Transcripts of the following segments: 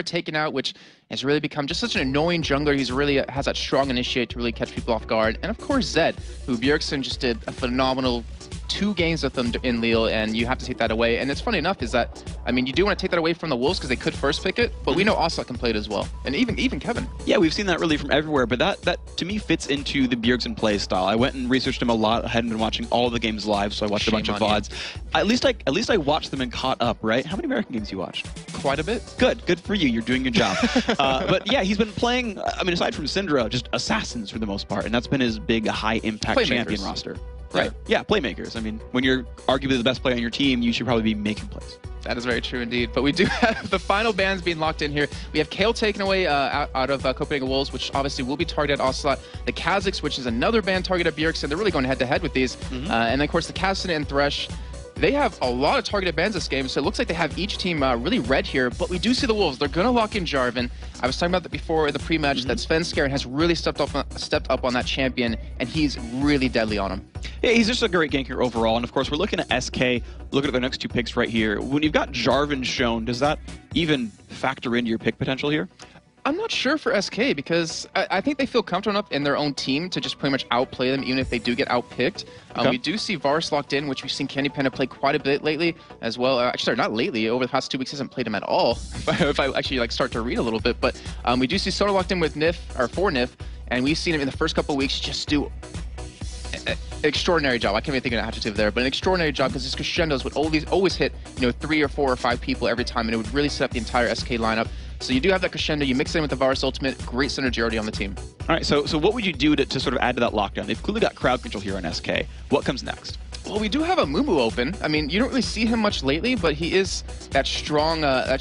taken out, which has really become just such an annoying jungler. He's really has that strong initiate to really catch people off guard. And of course Zed, who Bjergsen just did a phenomenal 2 games with them in Lille, and you have to take that away. And it's funny enough is that, I mean, you do want to take that away from the Wolves because they could first pick it, but we know Ocelot can play it as well. And even Kevin. Yeah, we've seen that really from everywhere, but that to me fits into the Bjergsen play style. I went and researched him a lot. I hadn't been watching all the games live, so I watched a bunch of VODs. At least I watched them and caught up, right? How many American games you watched? Quite a bit. Good for you. You're doing your job. But yeah, he's been playing, I mean, aside from Syndra, just assassins for the most part, and that's been his big high-impact champion roster. Right. Yeah, playmakers. I mean, when you're arguably the best player on your team, you should probably be making plays. That is very true indeed. But we do have the final bans being locked in here. We have Kale taken away out of Copenhagen Wolves, which obviously will be targeted at Ocelot. The Kazakhs, which is another ban targeted at Bjergsen. They're really going head-to-head with these. And then, of course, the Kastan and Thresh. They have a lot of targeted bans this game, so it looks like they have each team really red here, but we do see the Wolves. They're going to lock in Jarvan. I was talking about that before in the pre-match, that Sven Skaren has really stepped up on that champion, and he's really deadly on him. Yeah, he's just a great ganker overall, and of course, we're looking at SK, looking at their next 2 picks right here. When you've got Jarvan shown, does that even factor into your pick potential here? I'm not sure for SK because I think they feel comfortable enough in their own team to just pretty much outplay them, even if they do get outpicked. We do see Varus locked in, which we've seen Candy Panda play quite a bit lately as well. Actually, sorry, not lately. Over the past 2 weeks, he hasn't played him at all. If I actually start to read a little bit, but we do see Soda locked in with Nif or for Nif, and we've seen him in the first couple of weeks just do an extraordinary job. I can't even think of an adjective there, but an extraordinary job because his crescendos would always hit 3 or 4 or 5 people every time, and it would really set up the entire SK lineup. So you do have that crescendo, you mix it in with the Varus ultimate, great synergy already on the team. All right, so what would you do to sort of add to that lockdown? They've clearly got crowd control here on SK. What comes next? Well, we do have a Mumu open. I mean, you don't really see him much lately, but he is that strong, well,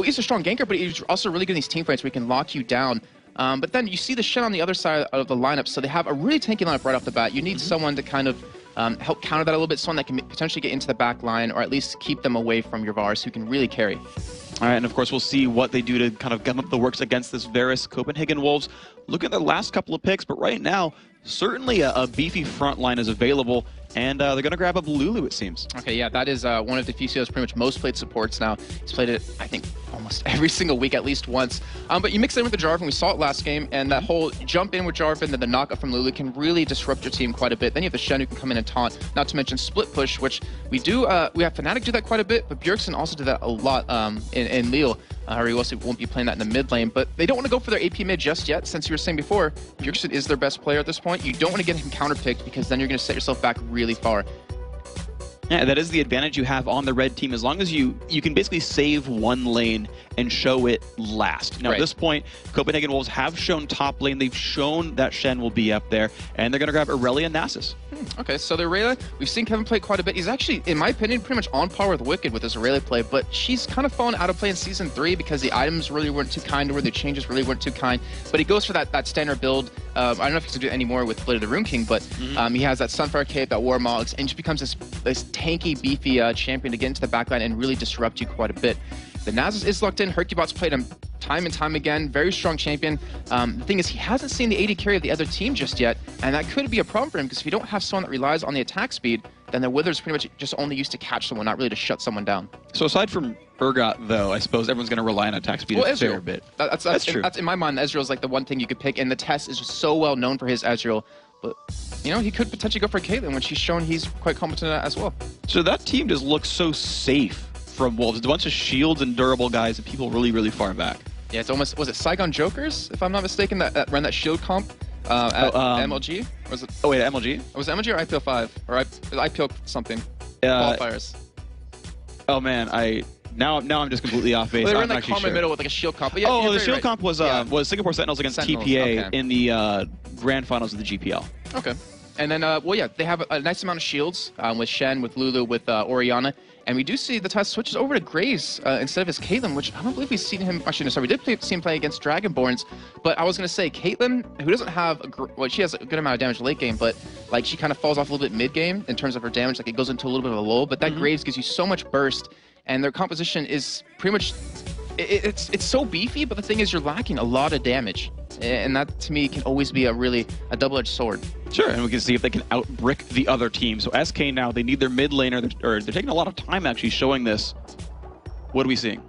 he's a strong ganker, but he's also really good in these team fights where he can lock you down. But then you see the Shen on the other side of the lineup, so they have a really tanky lineup right off the bat. You need someone to kind of help counter that a little bit, someone that can potentially get into the back line or at least keep them away from your Varus who can really carry. All right, and of course, we'll see what they do to kind of gum up the works against this Varus Copenhagen Wolves. Look at their last couple of picks, but right now, certainly a beefy front line is available, and they're going to grab up Lulu, it seems. Okay, yeah, that is one of Deficio's pretty much most played supports now. He's played it, I think, almost every single week, at least once. But you mix it in with the Jarvan, we saw it last game, and that whole jump in with Jarvan, then the knockup from Lulu can really disrupt your team quite a bit. Then you have the Shen who can come in and taunt, not to mention split push, which we do, we have Fnatic do that quite a bit, but Bjergsen also did that a lot in Lille. He also won't be playing that in the mid lane, but they don't want to go for their AP mid just yet, since you were saying before, Bjergsen is their best player at this point. You don't want to get him counterpicked because then you're going to set yourself back really far. Yeah, that is the advantage you have on the red team. As long as you can basically save one lane and show it last. Now, at this point, Copenhagen Wolves have shown top lane. They've shown that Shen will be up there, and they're going to grab Aurelia and Nasus. Okay, so the Aurelia, we've seen Kevin play quite a bit. He's actually, in my opinion, pretty much on par with Wicked with his Aurelia play, but she's kind of fallen out of play in Season 3 because the items really weren't too kind to her, the changes really weren't too kind. But he goes for that standard build. I don't know if he can do it anymore with Blade of the Rune King, but he has that Sunfire Cape, that War Mogs, and just becomes this tanky, beefy champion to get into the backline and really disrupt you quite a bit. The Nasus is locked in. Hercubot's played him time and time again. Very strong champion. The thing is, he hasn't seen the AD carry of the other team just yet, and that could be a problem for him because if you don't have someone that relies on the attack speed, then the Wither's pretty much just only used to catch someone, not really to shut someone down. So aside from Urgot, though, I suppose everyone's going to rely on attack speed a fair bit. That's true. That's in my mind, Ezreal's like the one thing you could pick, and the test is just so well known for his Ezreal. But, you know, he could potentially go for Caitlyn, which he's shown he's quite competent at as well. So that team just looks so safe from Wolves. It's a bunch of shields and durable guys and people really, really far back. Yeah, it's almost, was it Saigon Jokers, if I'm not mistaken, that ran that shield comp at MLG? Or was it, oh, wait, MLG? Was it MLG or IPL 5? Or IPL something? Qualifiers. Oh, man, Now I'm just completely off base. Well, they ran like Karma middle with like a shield comp. But yeah, the shield comp was Singapore Sentinels against TPA in the grand finals of the GPL. Okay. And then, well, yeah, they have a nice amount of shields with Shen, with Lulu, with Orianna. And we do see the test switches over to Graves instead of his Caitlyn, which I don't believe we've seen him. Actually, no, sorry, we did see him play against Dragonborns. But I was going to say, Caitlyn, who doesn't have, well, she has a good amount of damage late game, but like she kind of falls off a little bit mid game in terms of her damage. Like it goes into a little bit of a lull. But that Graves gives you so much burst. And their composition is pretty much, it's so beefy, but the thing is you're lacking a lot of damage. And that, to me, can always be a double-edged sword. Sure, and we can see if they can outbrick the other team. So SK now, they need their mid laner, or they're taking a lot of time actually showing this. What are we seeing?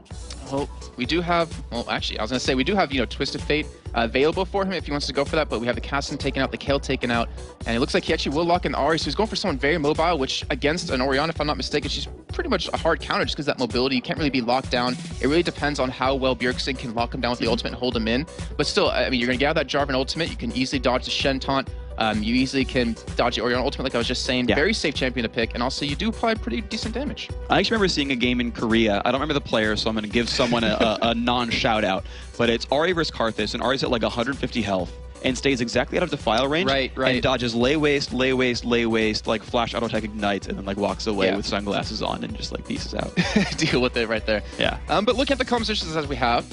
Well, we do have, well, actually, I was going to say, we do have, Twisted Fate available for him if he wants to go for that, but we have the Cassin taken out, the Kale taken out, and it looks like he actually will lock in the Ahri, so he's going for someone very mobile, which against an Orianna, if I'm not mistaken, she's pretty much a hard counter just because that mobility, you can't really be locked down. It really depends on how well Bjergsen can lock him down with the ultimate and hold him in, but still, I mean, you're going to get out that Jarvan ultimate, you can easily dodge the Shen taunt, you easily can dodge the Orianna ultimate, like I was just saying. Yeah. Very safe champion to pick, and also you do apply pretty decent damage. I actually remember seeing a game in Korea. I don't remember the player, so I'm going to give someone a non-shout-out. But it's Ahri versus Karthus, and Ahri's at like 150 health and stays exactly out of Defile range. Right. And dodges lay waste, like flash auto-attack ignites, and then like walks away with sunglasses on and just like pieces out. Deal with it right there. Yeah. But look at the compositions as we have.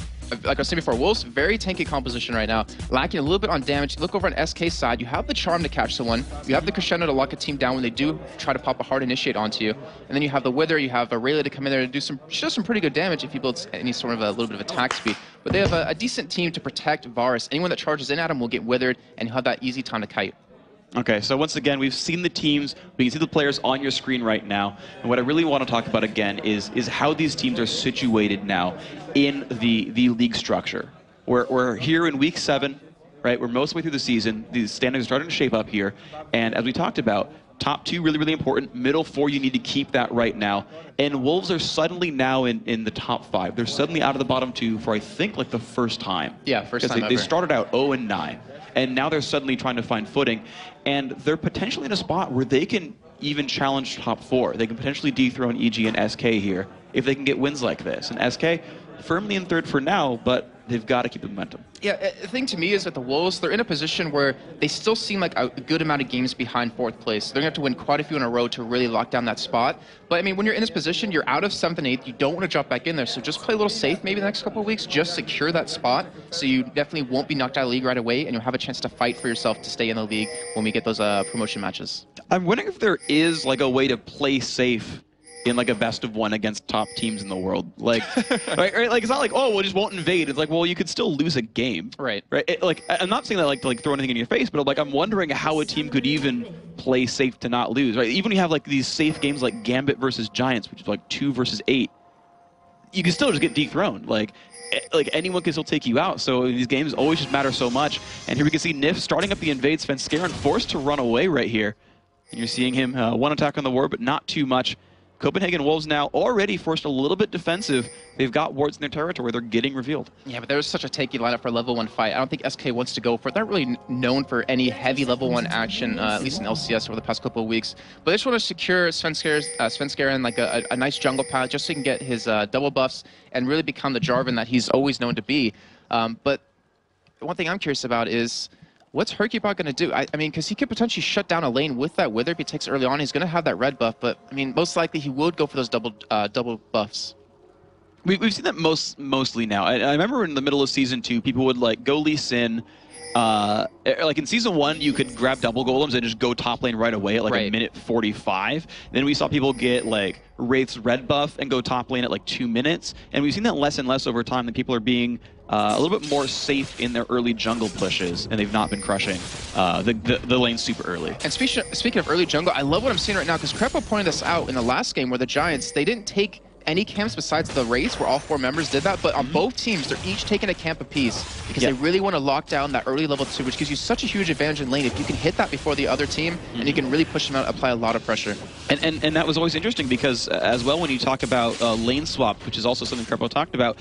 Like I was saying before, Wolves, very tanky composition right now, lacking a little bit on damage. Look over on SK's side, you have the Charm to catch someone, you have the Crescendo to lock a team down when they do try to pop a hard initiate onto you, and then you have the Wither, you have Aurelia to come in there to do some pretty good damage if he builds any sort of a little bit of attack speed. But they have a decent team to protect Varus. Anyone that charges in at him will get withered, and he'll have that easy time to kite. Okay, so once again, we've seen the teams, we can see the players on your screen right now, and what I really want to talk about again is how these teams are situated now in the league structure. We're here in week 7, right? We're most of the way through the season. These standings are starting to shape up here, and as we talked about, top 2 really, really important. Middle 4, you need to keep that right now. And Wolves are suddenly now in the top 5. They're suddenly out of the bottom 2 for, I think, like the first time. Yeah, first time ever. They started out 0-9. And now they're suddenly trying to find footing. And they're potentially in a spot where they can even challenge top 4. They can potentially dethrone EG and SK here if they can get wins like this. And SK firmly in 3rd for now, but they've got to keep the momentum. Yeah, the thing to me is that the Wolves, they're in a position where they still seem like a good amount of games behind 4th place. They're going to have to win quite a few in a row to really lock down that spot. But, I mean, when you're in this position, you're out of 7th and 8th. You don't want to drop back in there. So just play a little safe maybe the next couple of weeks. Just secure that spot so you definitely won't be knocked out of the league right away, and you'll have a chance to fight for yourself to stay in the league when we get those promotion matches. I'm wondering if there is like a way to play safe in like a best of 1 against top teams in the world, like, right? Like it's not like, oh, we just won't invade. It's like, well, you could still lose a game, right? Like I'm not saying that like to like throw anything in your face, but like I'm wondering how a team could even play safe to not lose, right? Even when you have like these safe games like Gambit versus Giants, which is like 2 versus 8, you can still just get dethroned. Like anyone can still take you out. So these games always just matter so much. And here we can see Nif starting up the invade. Svenskeren forced to run away right here. And you're seeing him 1 attack on the ward, but not too much. Copenhagen Wolves now already forced a little bit defensive. They've got wards in their territory. They're getting revealed. Yeah, but there's such a takey lineup for a level 1 fight. I don't think SK wants to go for it. They're not really known for any heavy level 1 action, at least in LCS over the past couple of weeks. But they just want to secure Svenskeren like a nice jungle path just so he can get his double buffs and really become the Jarvan that he's always known to be. But one thing I'm curious about is, what's Hercubot going to do? I mean, because he could potentially shut down a lane with that Wither if he takes early on. He's going to have that red buff, but I mean, most likely he would go for those double buffs. We've seen that mostly now. I remember in the middle of Season 2, people would like go Lee Sin. Like in Season 1, you could grab double golems and just go top lane right away at like a minute 45. Then we saw people get like Wraith's red buff and go top lane at like 2 minutes. And we've seen that less and less over time, that people are being a little bit more safe in their early jungle pushes, and they've not been crushing the lane super early. And speaking of early jungle, I love what I'm seeing right now, because Crepo pointed this out in the last game where the Giants, they didn't take any camps besides the Wraiths, where all 4 members did that, but on both teams, they're each taking a camp apiece because they really want to lock down that early level 2, which gives you such a huge advantage in lane if you can hit that before the other team, and you can really push them out, apply a lot of pressure. And that was always interesting because, as well, when you talk about lane swap, which is also something Crepo talked about,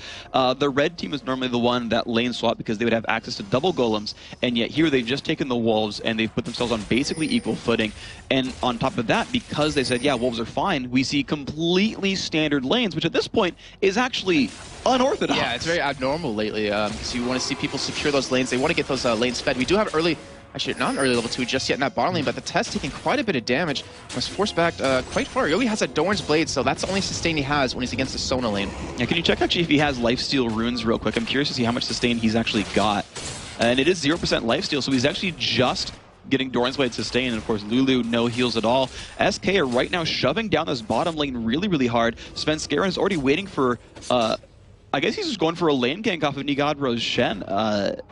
the red team is normally the one that lane swap because they would have access to double golems, and yet here they've just taken the Wolves and they've put themselves on basically equal footing. And on top of that, because they said, yeah, Wolves are fine, we see completely standard lanes, which at this point is actually unorthodox. Yeah, it's very abnormal lately because you want to see people secure those lanes. They want to get those lanes fed. We do have early, actually not an early level 2 just yet in that bottom lane, but the Test taking quite a bit of damage. Was forced back quite far. He only has a Dorn's Blade, so that's the only sustain he has when he's against the Sona lane. Yeah, can you check actually if he has lifesteal runes real quick? I'm curious to see how much sustain he's actually got. And it is 0% lifesteal, so he's actually just getting Doran's Blade sustain, and of course Lulu no heals at all. SK are right now shoving down this bottom lane really, really hard. Svenskeren is already waiting for I guess he's just going for a lane gank off of Nigadro's Shen.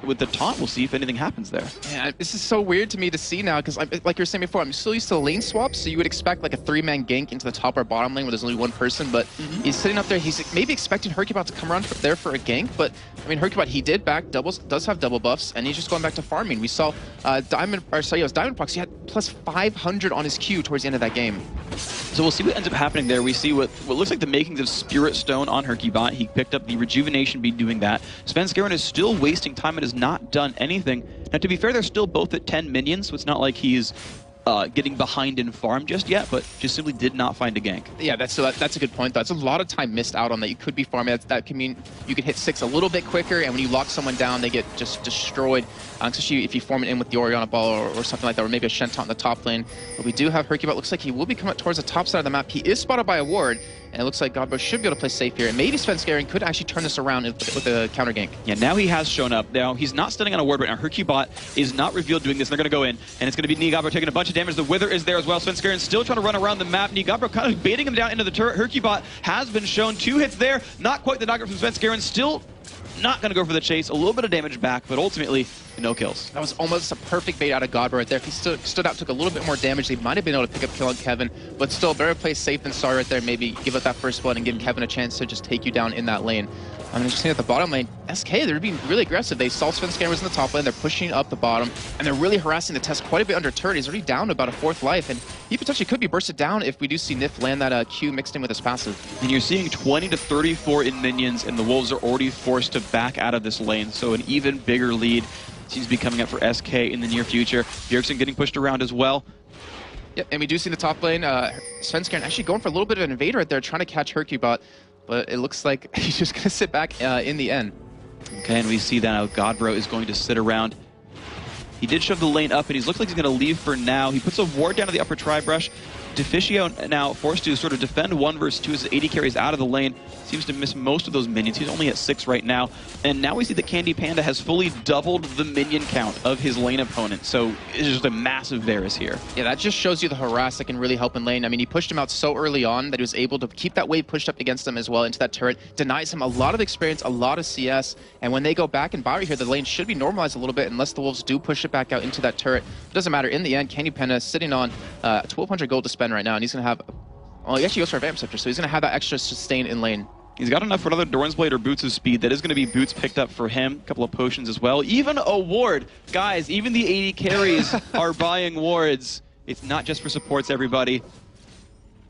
With the taunt, we'll see if anything happens there. Yeah, this is so weird to me to see now, because like you were saying before, I'm still used to lane swaps, so you would expect like a 3-man gank into the top or bottom lane where there's only one person, but he's sitting up there, he's maybe expecting Hercubot to come around there for a gank, but I mean, Hercubot, he did back, does have double buffs, and he's just going back to farming. We saw Diamond Prox, he had plus 500 on his Q towards the end of that game. So we'll see what ends up happening there. We see what looks like the makings of Spirit Stone on Hercubot. He picked up the Rejuvenation Bead doing that. Svenskeren is still wasting time and has not done anything. Now, to be fair, they're still both at 10 minions, so it's not like he's getting behind in farm just yet, but just simply did not find a gank. Yeah, that's a good point, though. It's a lot of time missed out on that. You could be farming. That can mean you could hit 6 a little bit quicker, and when you lock someone down, they get just destroyed, especially if you form it in with the Orianna Ball or something like that, or maybe a Shen Taunt in the top lane. But we do have Hercubot. Looks like he will be coming towards the top side of the map. He is spotted by a ward, and it looks like Godbro should be able to play safe here. And maybe Svenskeren could actually turn this around with a counter gank. Yeah, now he has shown up. Now, he's not standing on a ward right now. Hercubot is not revealed doing this. They're going to go in, and it's going to be Nigadbro taking a bunch of damage. The Wither is there as well. Svenskeren still trying to run around the map. Nigadbro kind of baiting him down into the turret. Hercubot has been shown 2 hits there. Not quite the knocker from Svenskeren. Still not going to go for the chase. A little bit of damage back, but ultimately, no kills. That was almost a perfect bait out of Godbro right there. If he stood out, took a little bit more damage, they might have been able to pick up kill on Kevin, but still, better play safe than sorry right there. Maybe give up that first blood and give Kevin a chance to just take you down in that lane. I mean, just seeing at the bottom lane, SK, they're being really aggressive. They saw Svenskeren was in the top lane, they're pushing up the bottom, and they're really harassing the Test quite a bit under turret. He's already down to about a 4th life, and he potentially could be bursted down if we do see Nif land that Q mixed in with his passive. And you're seeing 20 to 34 in minions, and the Wolves are already forced to back out of this lane, so an even bigger lead seems to be coming up for SK in the near future. Bjergsen getting pushed around as well. Yep, and we do see in the top lane, Svenskeren actually going for a little bit of an invader right there, trying to catch Hercubot, but it looks like he's just going to sit back in the end. Okay, and we see that now Godbro is going to sit around. He did shove the lane up, and he looks like he's going to leave for now. He puts a ward down to the upper tri-brush. Deficio now forced to sort of defend 1 versus 2 as the AD carries out of the lane. Seems to miss most of those minions. He's only at 6 right now. And now we see that Candy Panda has fully doubled the minion count of his lane opponent. So it's just a massive Varus here. Yeah, that just shows you the harass that can really help in lane. I mean, he pushed him out so early on that he was able to keep that wave pushed up against him as well into that turret. Denies him a lot of experience, a lot of CS. And when they go back and buy right here, the lane should be normalized a little bit unless the Wolves do push it back out into that turret. It doesn't matter. In the end, Candy Panda is sitting on 1,200 gold to spend right now, and he's going to have... Well, he actually goes for a Vamp Scepter, so he's going to have that extra sustain in lane. He's got enough for another Doran's Blade or Boots' speed. That is going to be Boots picked up for him. A couple of potions as well. Even a ward. Guys, even the AD carries are buying wards. It's not just for supports, everybody.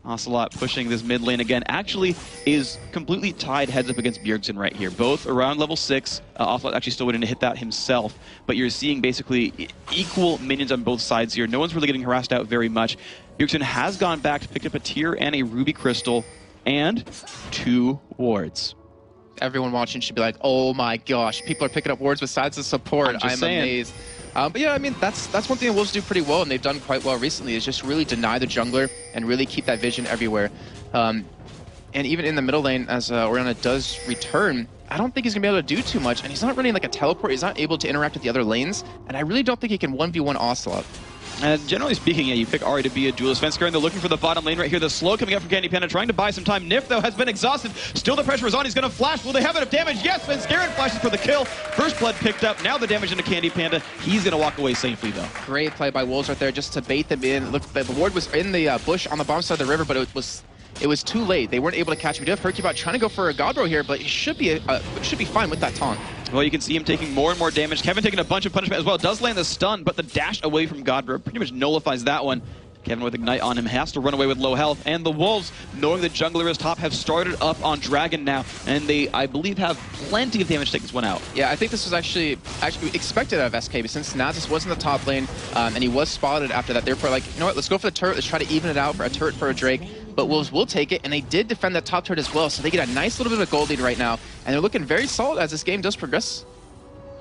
Ocelot pushing this mid lane again. Actually is completely tied heads up against Bjergsen right here. Both around level 6. Ocelot actually still waiting to hit that himself. But you're seeing basically equal minions on both sides here. No one's really getting harassed out very much. Bjergsen has gone back to pick up a tier and a ruby crystal and 2 wards. Everyone watching should be like, oh my gosh, people are picking up wards besides the support. I'm amazed. But yeah, I mean, that's one thing the Wolves do pretty well, and they've done quite well recently, is just really deny the jungler and really keep that vision everywhere. And even in the middle lane, as Orianna does return, I don't think he's going to be able to do too much, and he's not running like a teleport. He's not able to interact with the other lanes, and I really don't think he can 1v1 Ocelot. Generally speaking, yeah, you pick Ahri to be a duelist. Svenskeren, they're looking for the bottom lane right here. The slow coming up from Candy Panda, trying to buy some time. Nif, though, has been exhausted. Still the pressure is on. He's going to flash. Will they have enough damage? Yes, Svenskeren flashes for the kill. First blood picked up. Now the damage into Candy Panda. He's going to walk away safely, though. Great play by Wolves right there just to bait them in. Look, the ward was in the bush on the bottom side of the river, but it was too late. They weren't able to catch him. We do have Hercubot trying to go for a Godbro here, but he should be fine with that taunt. Well, you can see him taking more and more damage. Kevin taking a bunch of punishment as well. Does land the stun, but the dash away from Godbro pretty much nullifies that one. Kevin with Ignite on him has to run away with low health. And the Wolves, knowing the jungler is top, have started up on Dragon now. And they, I believe, have plenty of damage to take this one out. Yeah, I think this was actually expected out of SK, but since Nasus was in the top lane, and he was spotted after that, therefore, like, you know what, let's go for the turret. Let's try to even it out for a turret for a Drake. But Wolves will take it, and they did defend that top turret as well, so they get a nice little bit of a gold lead right now. And they're looking very solid as this game does progress.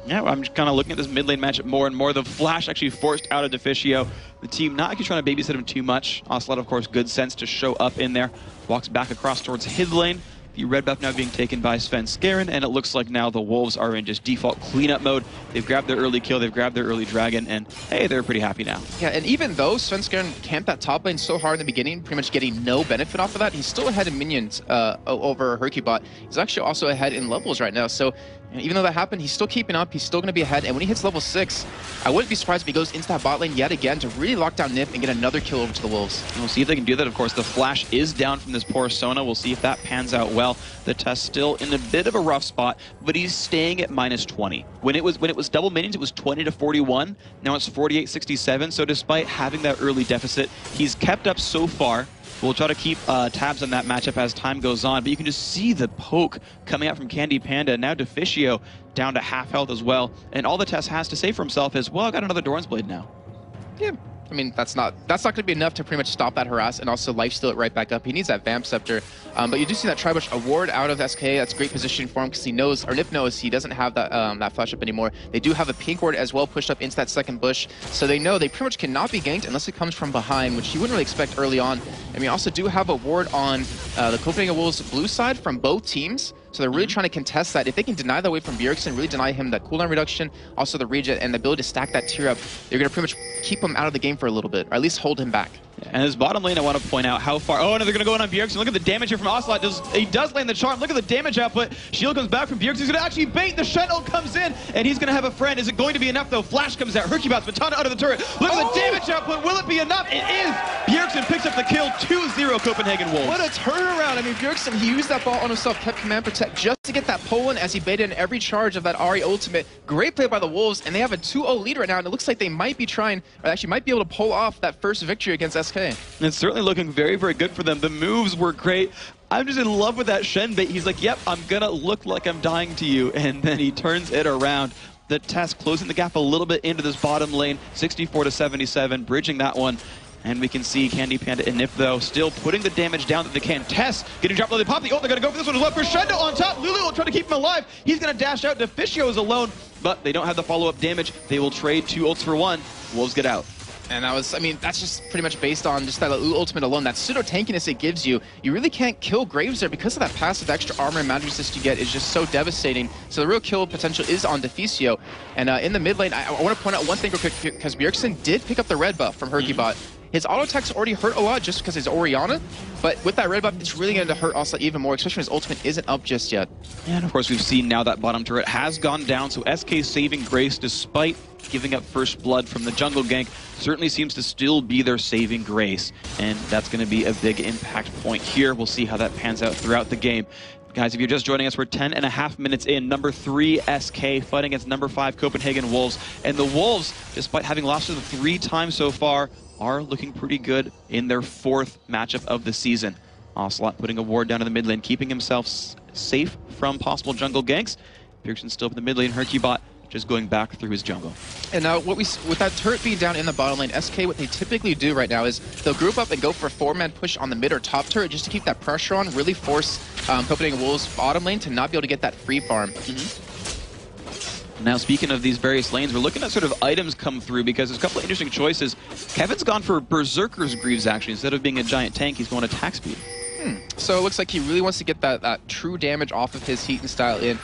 Yeah, I'm just kind of looking at this mid lane matchup more and more. The flash actually forced out of Deficio. The team not actually trying to babysit him too much. Ocelot, of course, good sense to show up in there. Walks back across towards his lane. The red buff now being taken by Svenskeren, and it looks like now the Wolves are in just default cleanup mode. They've grabbed their early kill, they've grabbed their early dragon, and hey, they're pretty happy now. Yeah, and even though Svenskeren camped that top lane so hard in the beginning, pretty much getting no benefit off of that, he's still ahead in minions over Hercubot. He's actually also ahead in levels right now, so even though that happened, he's still keeping up, he's still going to be ahead, and when he hits level 6, I wouldn't be surprised if he goes into that bot lane yet again to really lock down Nip and get another kill over to the Wolves. We'll see if they can do that. Of course, the flash is down from this poor Sona. We'll see if that pans out well. The test still in a bit of a rough spot, but he's staying at -20. When it was double minions, it was 20 to 41. Now it's 48-67. So despite having that early deficit, he's kept up so far. We'll try to keep tabs on that matchup as time goes on, but you can just see the poke coming out from Candy Panda. Now Deficio down to half health as well, and all the Test has to say for himself is, well, I got another Doran's Blade now. Yeah. I mean, that's not going to be enough to pretty much stop that harass and also lifesteal it right back up. He needs that Vamp Scepter. But you do see that Tribush award out of SK. That's great position for him because he knows, or Nip knows, he doesn't have that that flash up anymore. They do have a pink ward as well pushed up into that second bush. So they know they pretty much cannot be ganked unless it comes from behind, which you wouldn't really expect early on. And we also do have a ward on the Copenhagen Wolves blue side from both teams. So they're really trying to contest that. If they can deny that away from Bjergsen, really deny him that cooldown reduction, also the regen and the ability to stack that tier up, they're going to pretty much keep him out of the game for a little bit, or at least hold him back. And his bottom lane, I want to point out how far... Oh, no, they're going to go in on Bjergsen. Look at the damage here from Ocelot. He does land the charm. Look at the damage output. Shield comes back from Bjergsen. He's going to actually bait. The Sentinel comes in, and he's going to have a friend. Is it going to be enough, though? Flash comes out. Hercubot's Matana out of the turret. Look at the damage output. Will it be enough? It is. Bjergsen picks up the kill. 2-0 Copenhagen Wolves. What a turnaround. I mean, Bjergsen, he used that ball on himself, kept command protect just to get that pull in as he baited in every charge of that Ahri ultimate. Great play by the Wolves, and they have a 2-0 lead right now, and it looks like they might be trying, or actually might be able to pull off that first victory against SK. It's certainly looking very, very good for them. The moves were great. I'm just in love with that Shen bait. He's like, yep, I'm gonna look like I'm dying to you, and then he turns it around. The Test closing the gap a little bit into this bottom lane, 64-77, bridging that one. And we can see Candy Panda and Nip, though, still putting the damage down that they can. Test getting dropped low. They pop the ult. They're going to go for this one as well. Crescendo on top. Lulu will try to keep him alive. He's going to dash out. Deficio is alone, but they don't have the follow-up damage. They will trade 2 ults for 1. Wolves get out. And that was, I mean, that's just pretty much based on just that ultimate alone. That pseudo-tankiness it gives you. You really can't kill Graves there because of that passive extra armor and magic resist you get is just so devastating. So the real kill potential is on Deficio. And in the mid lane, I want to point out one thing real quick because Bjergsen did pick up the red buff from Hercubot. His auto attacks already hurt a lot just because he's Orianna, but with that red buff, it's really going to hurt Ocelot even more, especially when his ultimate isn't up just yet. And of course, we've seen now that bottom turret has gone down, so SK saving grace despite giving up first blood from the jungle gank certainly seems to still be their saving grace, and that's going to be a big impact point here. We'll see how that pans out throughout the game. Guys, if you're just joining us, we're 10.5 minutes in. Number 3 SK fighting against number 5 Copenhagen Wolves, and the Wolves, despite having lost to them 3 times so far, are looking pretty good in their 4th matchup of the season. Ocelot putting a ward down in the mid lane, keeping himself safe from possible jungle ganks. Bjergsen still in the mid lane, Hercubot just going back through his jungle. And now with that turret being down in the bottom lane, SK, what they typically do right now is they'll group up and go for a 4-man push on the mid or top turret just to keep that pressure on, really force Copenhagen Wolves' bottom lane to not be able to get that free farm. Now, speaking of these various lanes, we're looking at sort of items come through because there's a couple of interesting choices. Kevin's gone for Berserker's Greaves, actually. Instead of being a giant tank, he's going attack speed. So it looks like he really wants to get that true damage off of his heat and style in.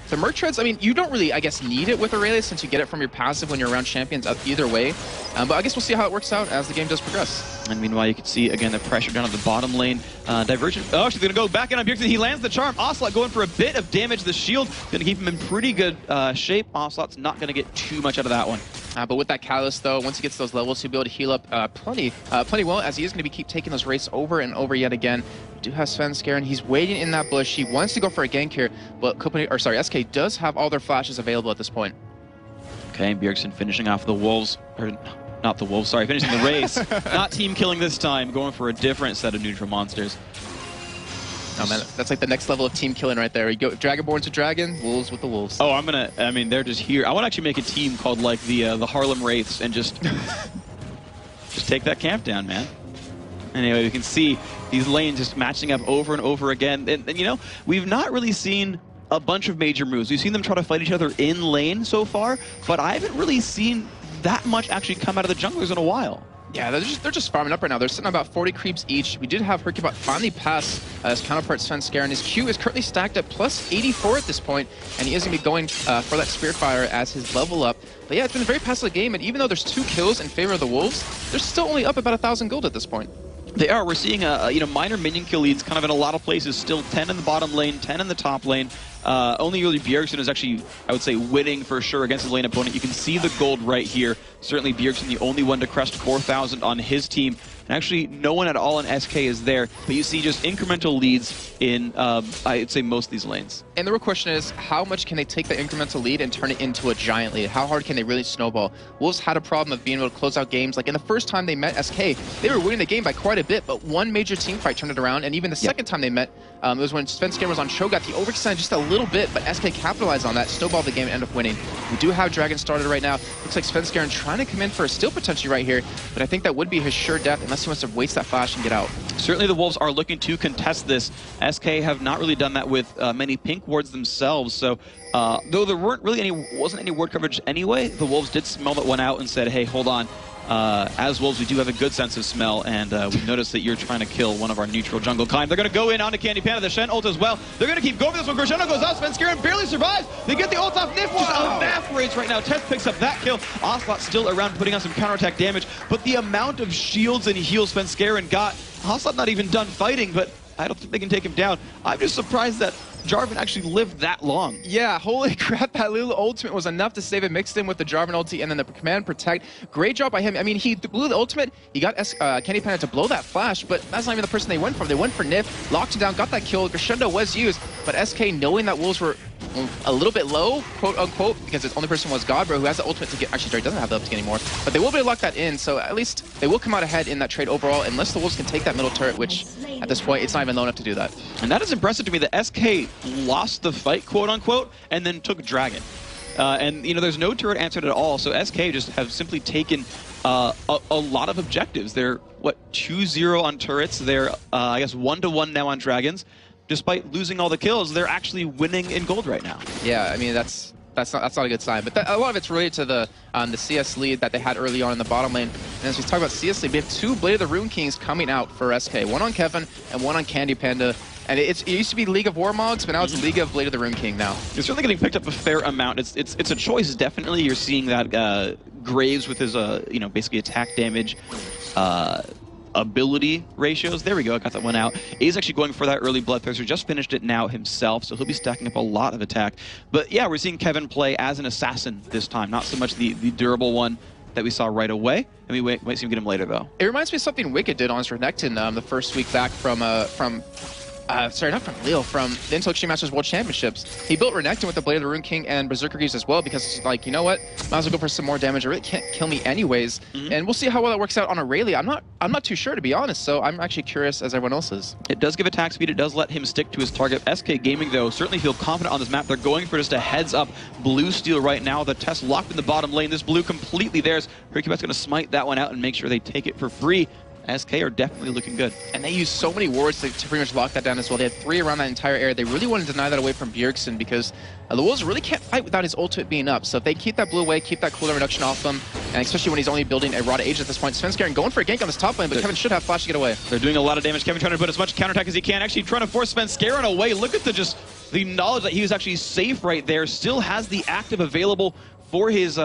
The Merc Treads, I mean, you don't really, I guess, need it with Aurelia since you get it from your passive when you're around champions either way. But I guess we'll see how it works out as the game does progress. And meanwhile, you can see, again, the pressure down at the bottom lane. Divergent. Oh, she's going to go back in on Bjergsen. He lands the charm. Ocelot going for a bit of damage. The shield going to keep him in pretty good shape. Ocelot's not going to get too much out of that one. But with that Catalyst, though, once he gets those levels, he'll be able to heal up plenty well, as he is going to keep taking those races over and over yet again. We do have Svenskeren. He's waiting in that bush. He wants to go for a gank here, but SK does have all their flashes available at this point. Okay, Bjergsen finishing off the Wolves, or not the Wolves, sorry, finishing the race. Not team killing this time, going for a different set of neutral monsters. Oh man, that's like the next level of team killing right there. You go Dragonborn to Dragon, Wolves with the Wolves. Oh, I mean, they're just here. I want to actually make a team called like the Harlem Wraiths and just take that camp down, man. Anyway, we can see these lanes just matching up over and over again. And you know, we've not really seen a bunch of major moves. We've seen them try to fight each other in lane so far, but I haven't really seen that much actually come out of the junglers in a while. Yeah, they're just farming up right now. They're sitting on about 40 creeps each. We did have Hercubot finally pass his counterpart Svenskeren, and his Q is currently stacked at plus 84 at this point, and he is going to be going for that Spearfire as his level up. But yeah, it's been a very passive game, and even though there's 2 kills in favor of the Wolves, they're still only up about 1,000 gold at this point. They are. We're seeing minor minion kill leads kind of in a lot of places. Still 10 in the bottom lane, 10 in the top lane. Only really Bjergsen is actually, I would say, winning for sure against his lane opponent. You can see the gold right here. Certainly Bjergsen the only one to crest 4,000 on his team. And actually, no one at all in SK is there. But you see just incremental leads in, I'd say, most of these lanes. And the real question is, how much can they take the incremental lead and turn it into a giant lead? How hard can they really snowball? Wolves had a problem of being able to close out games. Like in the first time they met SK, they were winning the game by quite a bit, but one major team fight turned it around. And even the second time they met, it was when Svenskeren was on Shogat. He overextended just a little bit, but SK capitalized on that, snowballed the game, and ended up winning. We do have Dragon started right now. Looks like Svenskeren trying to come in for a steal potentially right here, but I think that would be his sure death unless he wants to waste that flash and get out. Certainly the Wolves are looking to contest this. SK have not really done that with many pink wards themselves, so though there wasn't any ward coverage anyway, the Wolves did smell that one out and said, hey, hold on. As Wolves, we do have a good sense of smell, and we noticed that you're trying to kill one of our neutral jungle kind. They're going to go in onto Candy Panda, the Shen ult as well. They're going to keep going for this one. Grishano goes out, Svenskeren barely survives. They get the ult off Nif, just evaporates right now. Test picks up that kill. Ocelot still around, putting on some counterattack damage, but the amount of shields and heals Svenskeren got, Ocelot not even done fighting, but I don't think they can take him down. I'm just surprised that Jarvan actually lived that long. Yeah, holy crap, that little ultimate was enough to save it, mixed in with the Jarvan ulti and then the command protect. Great job by him. I mean, he blew the ultimate, he got Candy Panda to blow that flash, but that's not even the person they went for. They went for Nif, locked him down, got that kill. Crescendo was used, but SK, knowing that Wolves were a little bit low, quote unquote, because its only person was Godbro, who has the ultimate to get, actually Drake doesn't have the ultimate anymore, but they will be able to lock that in, so at least they will come out ahead in that trade overall, unless the Wolves can take that middle turret, which at this point, it's not even low enough to do that. And that is impressive to me that SK lost the fight, quote unquote, and then took Dragon. And, you know, there's no turret answered at all, so SK just have simply taken a lot of objectives. They're, what, 2-0 on turrets. They're, I guess, 1-1 now on Dragons. Despite losing all the kills, they're actually winning in gold right now. Yeah, I mean, that's not a good sign. But a lot of it's related to the CS lead that they had early on in the bottom lane. And as we talk about CS lead, we have 2 Blade of the Rune Kings coming out for SK. One on Kevin and one on Candy Panda. And it used to be League of Warmogs, but now it's League of Blade of the Rune King now. It's certainly getting picked up a fair amount. It's a choice, definitely. You're seeing that Graves with his, you know, basically attack damage, ability ratios. There we go, I got that one out. He's actually going for that early Bloodthirster, just finished it now himself, so he'll be stacking up a lot of attack. But yeah, we're seeing Kevin play as an assassin this time, not so much the durable one that we saw right away. And we might see him get him later, though. It reminds me of something Wicked did on his Renekton the first week back from sorry, not from Leo, from the Intel Extreme Masters World Championships. He built Renekton with the Blade of the Rune King and Berserker Greaves as well, because it's like, you know what, might as well go for some more damage. It really can't kill me anyways. And we'll see how well that works out on Aurelia. I'm not too sure, to be honest, so I'm actually curious as everyone else is. It does give attack speed. It does let him stick to his target. SK Gaming, though, certainly feel confident on this map. They're going for just a heads-up blue steal right now. The test locked in the bottom lane. This blue completely theirs. Hercubot's going to smite that one out and make sure they take it for free. SK are definitely looking good. And they use so many wards to pretty much lock that down as well. They had 3 around that entire area. They really want to deny that away from Bjergsen, because the Wolves really can't fight without his ultimate being up. So if they keep that blue away, keep that cooldown reduction off them, and especially when he's only building a Rod of Age at this point, Svenskeren going for a gank on this top lane, but Kevin should have flash to get away. They're doing a lot of damage. Kevin trying to put as much counterattack as he can, actually trying to force Svenskeren away. Look at the knowledge that he was actually safe right there. Still has the active available for his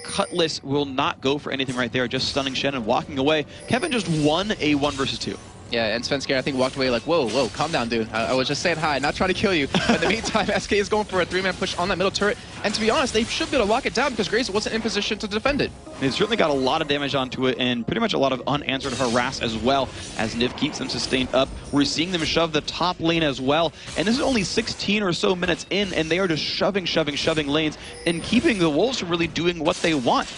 Cutlass. Will not go for anything right there, just stunning Shen and walking away. Kevin just won a 1 versus 2. Yeah, and Svenskeren, I think, walked away like, whoa, calm down, dude. I was just saying hi, not trying to kill you. But in the meantime, SK is going for a 3-man push on that middle turret. And to be honest, they should be able to lock it down because Graves wasn't in position to defend it. They've certainly got a lot of damage onto it and pretty much a lot of unanswered harass as well, as Niv keeps them sustained up. We're seeing them shove the top lane as well. And this is only 16 or so minutes in, and they are just shoving lanes and keeping the Wolves from really doing what they want.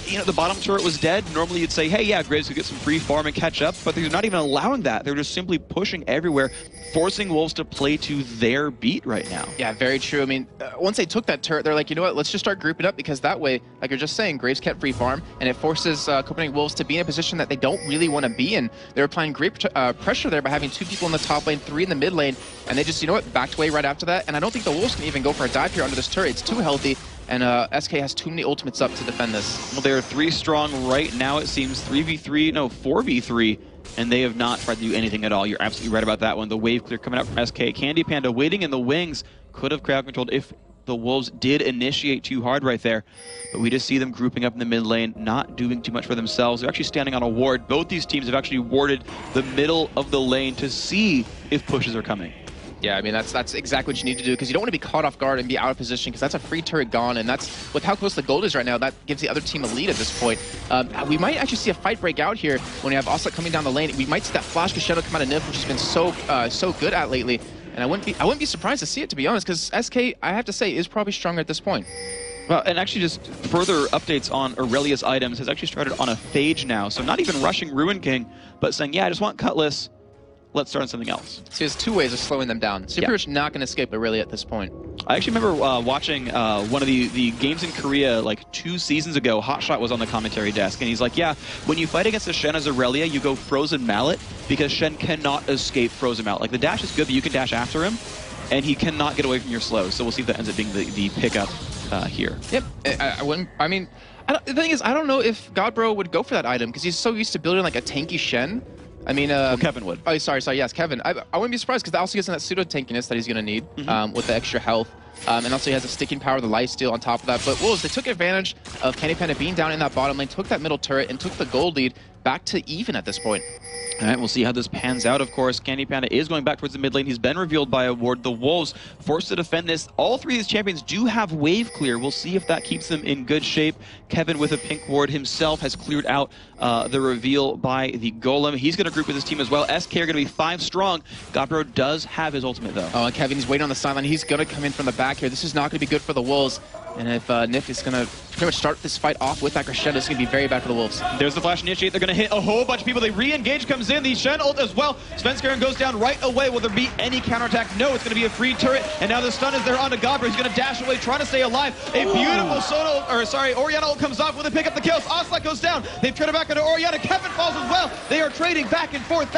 You know, the bottom turret was dead. Normally you'd say, hey, yeah, Graves could get some free farm and catch up, but they're not even allowing that. They're just simply pushing everywhere, forcing Wolves to play to their beat right now. Yeah, very true. I mean, once they took that turret, they're like, you know what, let's just start grouping up, because that way, like you're just saying, Graves can't free farm, and it forces Copenhagen Wolves to be in a position that they don't really want to be in. They're applying great pressure there by having 2 people in the top lane, 3 in the mid lane, and they just, you know what, backed away right after that, and I don't think the Wolves can even go for a dive here under this turret. It's too healthy. and SK has too many ultimates up to defend this. Well, they are 3 strong right now, it seems. 3v3, no, 4v3, and they have not tried to do anything at all. You're absolutely right about that one. The wave clear coming out from SK. Candy Panda waiting in the wings. Could have crowd controlled if the Wolves did initiate too hard right there. But we just see them grouping up in the mid lane, not doing too much for themselves. They're actually standing on a ward. Both these teams have actually warded the middle of the lane to see if pushes are coming. Yeah, I mean, that's exactly what you need to do, because you don't want to be caught off guard and be out of position, because that's a free turret gone, and that's, with how close the gold is right now, that gives the other team a lead at this point. We might actually see a fight break out here when you have Oslet coming down the lane. We might see that flash crescendo come out of Nif, which has been so good at lately, and I wouldn't be surprised to see it, to be honest, because SK, I have to say, is probably stronger at this point. Well, and actually just further updates on Aurelia's items has actually started on a phage now, so not even rushing Ruin King, but saying, yeah, I just want Cutlass. Let's start on something else. So there's 2 ways of slowing them down. So you're pretty much not going to escape Aurelia at this point. I actually remember watching one of the games in Korea like 2 seasons ago. Hotshot was on the commentary desk, and he's like, yeah, when you fight against a Shen as Aurelia, you go Frozen Mallet, because Shen cannot escape Frozen Mallet. Like, the dash is good, but you can dash after him, and he cannot get away from your slows. So we'll see if that ends up being the pickup here. Yep. I mean, the thing is, I don't know if Godbro would go for that item, because he's so used to building like a tanky Shen. I mean, well, Kevin would. Oh, sorry, yes, Kevin. I wouldn't be surprised, because that also gives him that pseudo tankiness that he's going to need with the extra health. And also he has a sticking power, the lifesteal on top of that. But Wolves, they took advantage of Candy Panda being down in that bottom lane, took that middle turret, and took the gold lead back to even at this point. All right, we'll see how this pans out, of course. Candy Panda is going back towards the mid lane. He's been revealed by a ward. The Wolves forced to defend this. All 3 of these champions do have wave clear. We'll see if that keeps them in good shape. Kevin, with a pink ward himself, has cleared out the reveal by the Golem. He's going to group with his team as well. SK are going to be 5 strong. Godbro does have his ultimate, though. Oh, and Kevin, he's waiting on the sideline. He's going to come in from the back here. This is not going to be good for the Wolves. And if Nif is going to pretty much start this fight off with that crescendo, it's going to be very bad for the Wolves. There's the flash initiate. They're going to hit a whole bunch of people. They re-engage, comes in. The Shen ult as well. Svenskeren goes down right away. Will there be any counterattack? No, it's going to be a free turret. And now the stun is there onto Godbro. He's going to dash away, trying to stay alive. A beautiful Orianna ult comes off with a pick up the kills. Oslet goes down. They've turned it back into Orianna. Kevin falls as well. They are trading back and forth,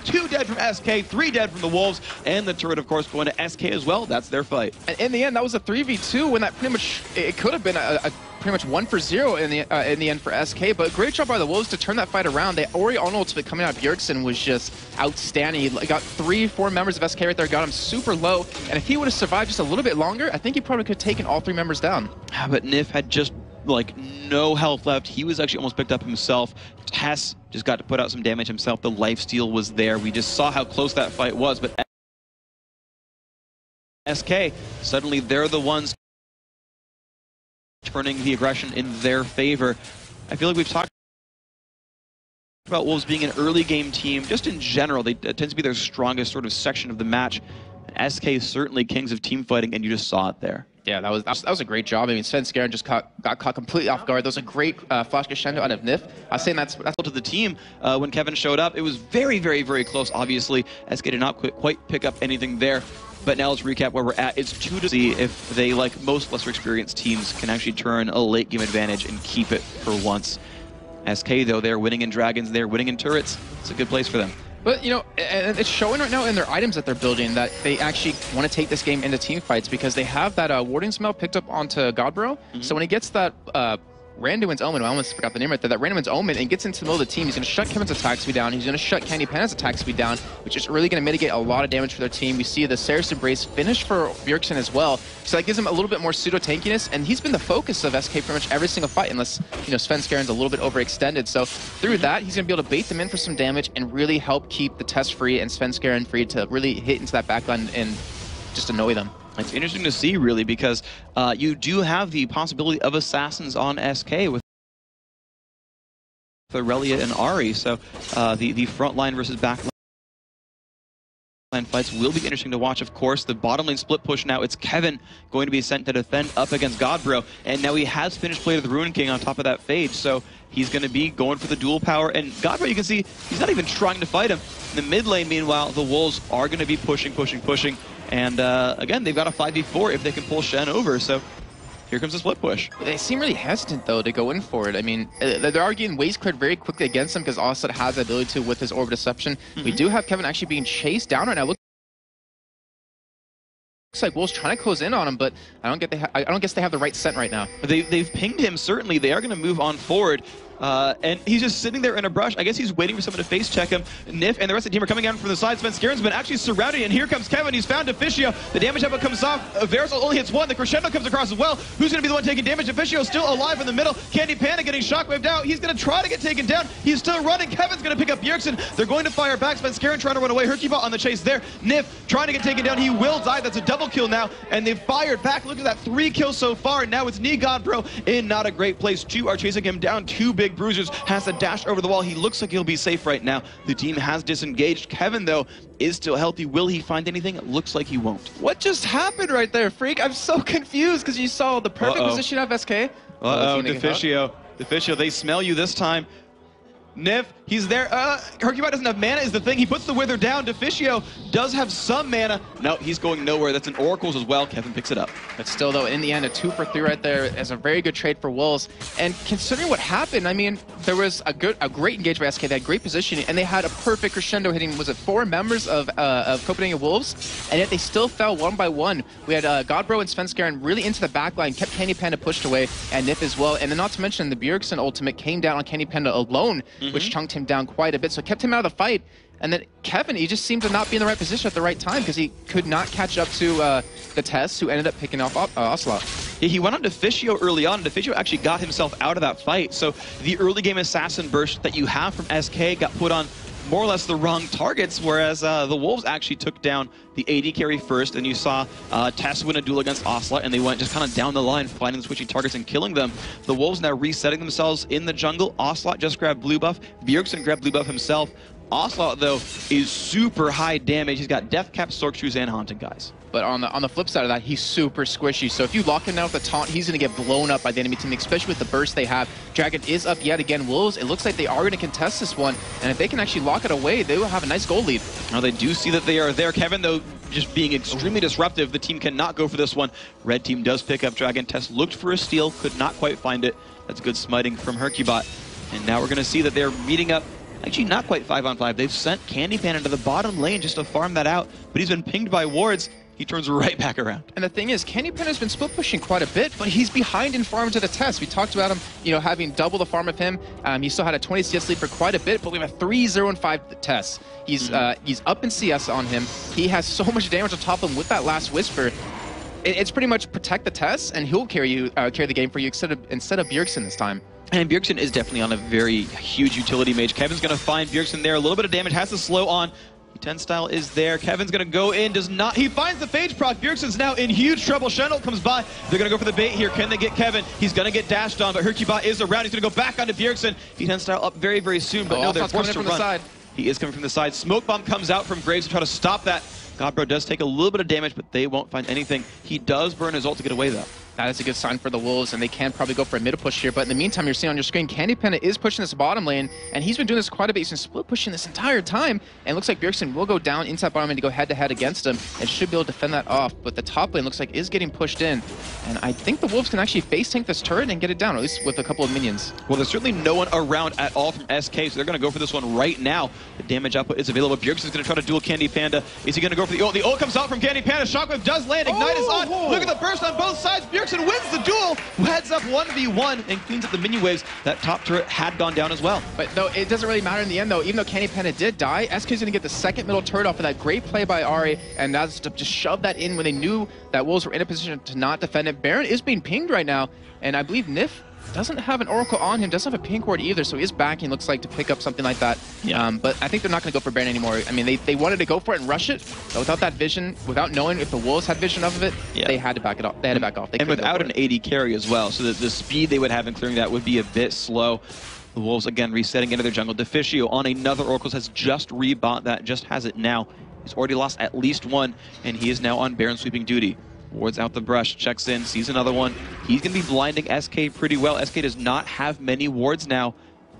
2 dead from SK, 3 dead from the Wolves. And the turret, of course, going to SK as well. That's their fight. And in the end, that was a 3v2 when that pretty much, it could have been a pretty much 1 for 0 in the end for SK, but great job by the Wolves to turn that fight around. The Orianna ultimate coming out of Bjergsen was just outstanding. He got 3-4 members of SK right there, got him super low, and if he would have survived just a little bit longer, I think he probably could have taken all 3 members down. But Nif had just like no health left. He was actually almost picked up himself. Tess just got to put out some damage himself. The lifesteal was there. We just saw how close that fight was, but SK, suddenly they're the ones turning the aggression in their favor. I feel like we've talked about Wolves being an early game team. Just in general, they tend to be their strongest sort of section of the match. SK is certainly kings of team fighting, and you just saw it there. Yeah, that was a great job. I mean, Svenskeren just got caught completely off guard. That was a great flash crescendo out of Nif. I was saying that's to the team when Kevin showed up. It was very, very, very close, obviously. SK did not quite pick up anything there. But now let's recap where we're at. It's 2 to see if they, like most lesser experienced teams, can actually turn a late game advantage and keep it for once. SK, though, they're winning in dragons, they're winning in turrets. It's a good place for them. But, you know, and it's showing right now in their items that they're building that they actually want to take this game into team fights, because they have that warding smell picked up onto Godbro. So when he gets that Randuin's Omen, I almost forgot the name right there, that Randuin's Omen, and gets into the middle of the team, he's going to shut Kevin's attack speed down, he's going to shut Candy Panda's attack speed down, which is really going to mitigate a lot of damage for their team. We see the Saracen Brace finish for Bjergsen as well, so that gives him a little bit more pseudo-tankiness, and he's been the focus of SK pretty much every single fight, unless, you know, Svenskeren's a little bit overextended. So through that, he's going to be able to bait them in for some damage and really help keep the test free and Svenskeren free to really hit into that backline and just annoy them. It's interesting to see, really, because you do have the possibility of assassins on SK with Aurelia and Ari, so the front line versus back line fights will be interesting to watch. Of course, the bottom lane split push now, it's Kevin going to be sent to defend up against Godbro, and now he has finished play to the Ruin King on top of that phage, so he's going to be going for the dual power, and Godbro, you can see, he's not even trying to fight him. In the mid lane, meanwhile, the Wolves are going to be pushing, and again, they've got a 5v4 if they can pull Shen over, so here comes the split push. They seem really hesitant, though, to go in for it. I mean, they're arguing ways cleared very quickly against them because Oslet has the ability to with his Orb of Deception. We do have Kevin actually being chased down right now. Look Looks like Wolves trying to close in on him, but I don't guess they have the right scent right now. They've pinged him, certainly. They are going to move on forward. And he's just sitting there in a brush. I guess he's waiting for someone to face check him. Nif and the rest of the team are coming down from the side. Svenskaren's been actually surrounded, and here comes Kevin. He's found Deficio. The damage output comes off. Verisol only hits one. The crescendo comes across as well. Who's going to be the one taking damage? Deficio still alive in the middle. Candy Panda getting shockwaved out. He's going to try to get taken down. He's still running. Kevin's going to pick up Bjergsen. They're going to fire back. Svenskaren trying to run away. Hercubot on the chase there. Nif trying to get taken down. He will die. That's a double kill now, and they've fired back. Look at that, 3 kills so far. Now it's Nigodbro in not a great place. 2 are chasing him down. 2 big bruisers. Has a dash over the wall. He looks like he'll be safe right now. The team has disengaged. Kevin, though, is still healthy. Will he find anything? It looks like he won't. What just happened right there, Freak? I'm so confused because you saw the perfect position of SK. Deficio. Deficio, they smell you this time. Nif, he's there. Hercubot doesn't have mana is the thing. He puts the Wither down. Deficio does have some mana. No, he's going nowhere. That's an Oracle's as well. Kevin picks it up. But still, though, in the end, a 2 for 3 right there is a very good trade for Wolves. And considering what happened, I mean, there was a great engagement by SK. They had great positioning, and they had a perfect crescendo hitting, was it 4 members of Copenhagen Wolves? And yet they still fell 1 by 1. We had Godbro and Svenskaren really into the backline, kept Candy Panda pushed away, and Nif as well. And then not to mention, the Bjergsen ultimate came down on Candy Panda alone, which chunked him down quite a bit, so kept him out of the fight. And then Kevin, he just seemed to not be in the right position at the right time because he could not catch up to the Tess, who ended up picking off Ocelot. Yeah, he went on Deficio early on. Deficio actually got himself out of that fight. So the early game assassin burst that you have from SK got put on more or less the wrong targets, whereas the Wolves actually took down the AD carry first, and you saw Tess win a duel against Ocelot, and they went just kind of down the line, finding the switching targets and killing them. The Wolves now resetting themselves in the jungle. Ocelot just grabbed blue buff. Bjergsen grabbed blue buff himself. Ocelot, though, is super high damage. He's got Death Cap, Stork Shoes, and Haunting Guys. But on the flip side of that, he's super squishy. So if you lock him down with a taunt, he's going to get blown up by the enemy team, especially with the burst they have. Dragon is up yet again. Wolves, it looks like they are going to contest this one. And if they can actually lock it away, they will have a nice goal lead. Now they do see that they are there. Kevin, though, just being extremely disruptive. The team cannot go for this one. Red team does pick up Dragon. Tess looked for a steal, could not quite find it. That's good smiting from Hercubot. And now we're going to see that they're meeting up. Actually, not quite 5-on-5. They've sent Candy Panda to the bottom lane just to farm that out, but he's been pinged by wards. He turns right back around. And the thing is, Candy Panda's been split pushing quite a bit, but he's behind in farm to the Test. We talked about him, you know, having double the farm of him. He still had a 20 CS lead for quite a bit, but we have a 3-0-5 Test. He's up in CS on him. He has so much damage on top of him with that last Whisper. It's pretty much protect the Test, and he'll carry the game for you instead of Bjergsen this time. And Bjergsen is definitely on a very huge utility mage. Kevin's going to find Bjergsen there. A little bit of damage, has to slow on. E10 style is there. Kevin's going to go in, does not. He finds the Phage proc. Bjergsen's now in huge trouble. Shendel comes by. They're going to go for the bait here. Can they get Kevin? He's going to get dashed on, but Hercubot is around. He's going to go back onto Bjergsen. E10 style up very, very soon, but no, they're forced to run. The side. He is coming from the side. Smoke bomb comes out from Graves to try to stop that. Godbro does take a little bit of damage, but they won't find anything. He does burn his ult to get away, though. That is a good sign for the Wolves, and they can probably go for a mid push here. But in the meantime, you're seeing on your screen, Candy Panda is pushing this bottom lane, and he's been doing this quite a bit. He's been split pushing this entire time, and it looks like Bjergsen will go down inside bottom lane to go head-to-head against him, and should be able to defend that off. But the top lane looks like is getting pushed in, and I think the Wolves can actually face tank this turret and get it down, at least with a couple of minions. Well, there's certainly no one around at all from SK, so they're going to go for this one right now. The damage output is available. Bjergsen's going to try to duel Candy Panda. Is he going to go for the ult? The ult comes out from Candy Panda. Shockwave does land. Ignite is on. Look at the burst on both sides. Bjergsen wins the duel. Heads up 1v1 and cleans up the minion waves. That top turret had gone down as well. But though it doesn't really matter in the end, though. Even though Candy Panda did die, SK's going to get the second middle turret off of that great play by Ari, and that's to just shove that in when they knew that Wolves were in a position to not defend it. Baron is being pinged right now, and I believe Nif doesn't have an Oracle on him, doesn't have a ping cord either, so he is backing, looks like, to pick up something like that. Yeah. But I think they're not going to go for Baron anymore. I mean, they wanted to go for it and rush it, but without that vision, without knowing if the Wolves had vision of it, they had to back it off. They had to back off. And without an AD carry as well, so that the speed they would have in clearing that would be a bit slow. The Wolves, again, resetting into their jungle. Deficio on another Oracles has just rebought that, just has it now. He's already lost at least one, and he is now on Baron sweeping duty. Wards out the brush, checks in, sees another one. He's going to be blinding SK pretty well. SK does not have many wards now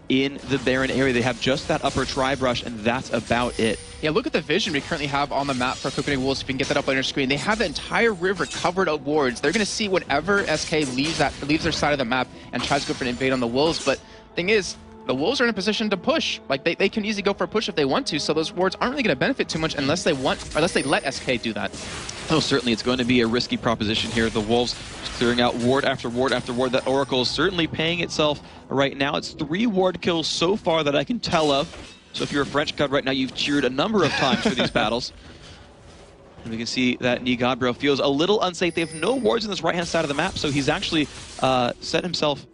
in the Baron area. They have just that upper tri-brush, and that's about it. Yeah, look at the vision we currently have on the map for Copenhagen Wolves. If you can get that up on your screen, they have the entire river covered of wards. They're going to see whenever SK leaves their side of the map and tries to go for an invade on the Wolves. But thing is, the Wolves are in a position to push. Like, they can easily go for a push if they want to, so those wards aren't really going to benefit too much unless they let SK do that. Oh, certainly it's going to be a risky proposition here. The Wolves just clearing out ward after ward after ward. That Oracle is certainly paying itself right now. It's 3 ward kills so far that I can tell of. So if you're a French cut right now, you've cheered a number of times for these battles. And we can see that Godbro feels a little unsafe. They have no wards on this right-hand side of the map, so he's actually set himself,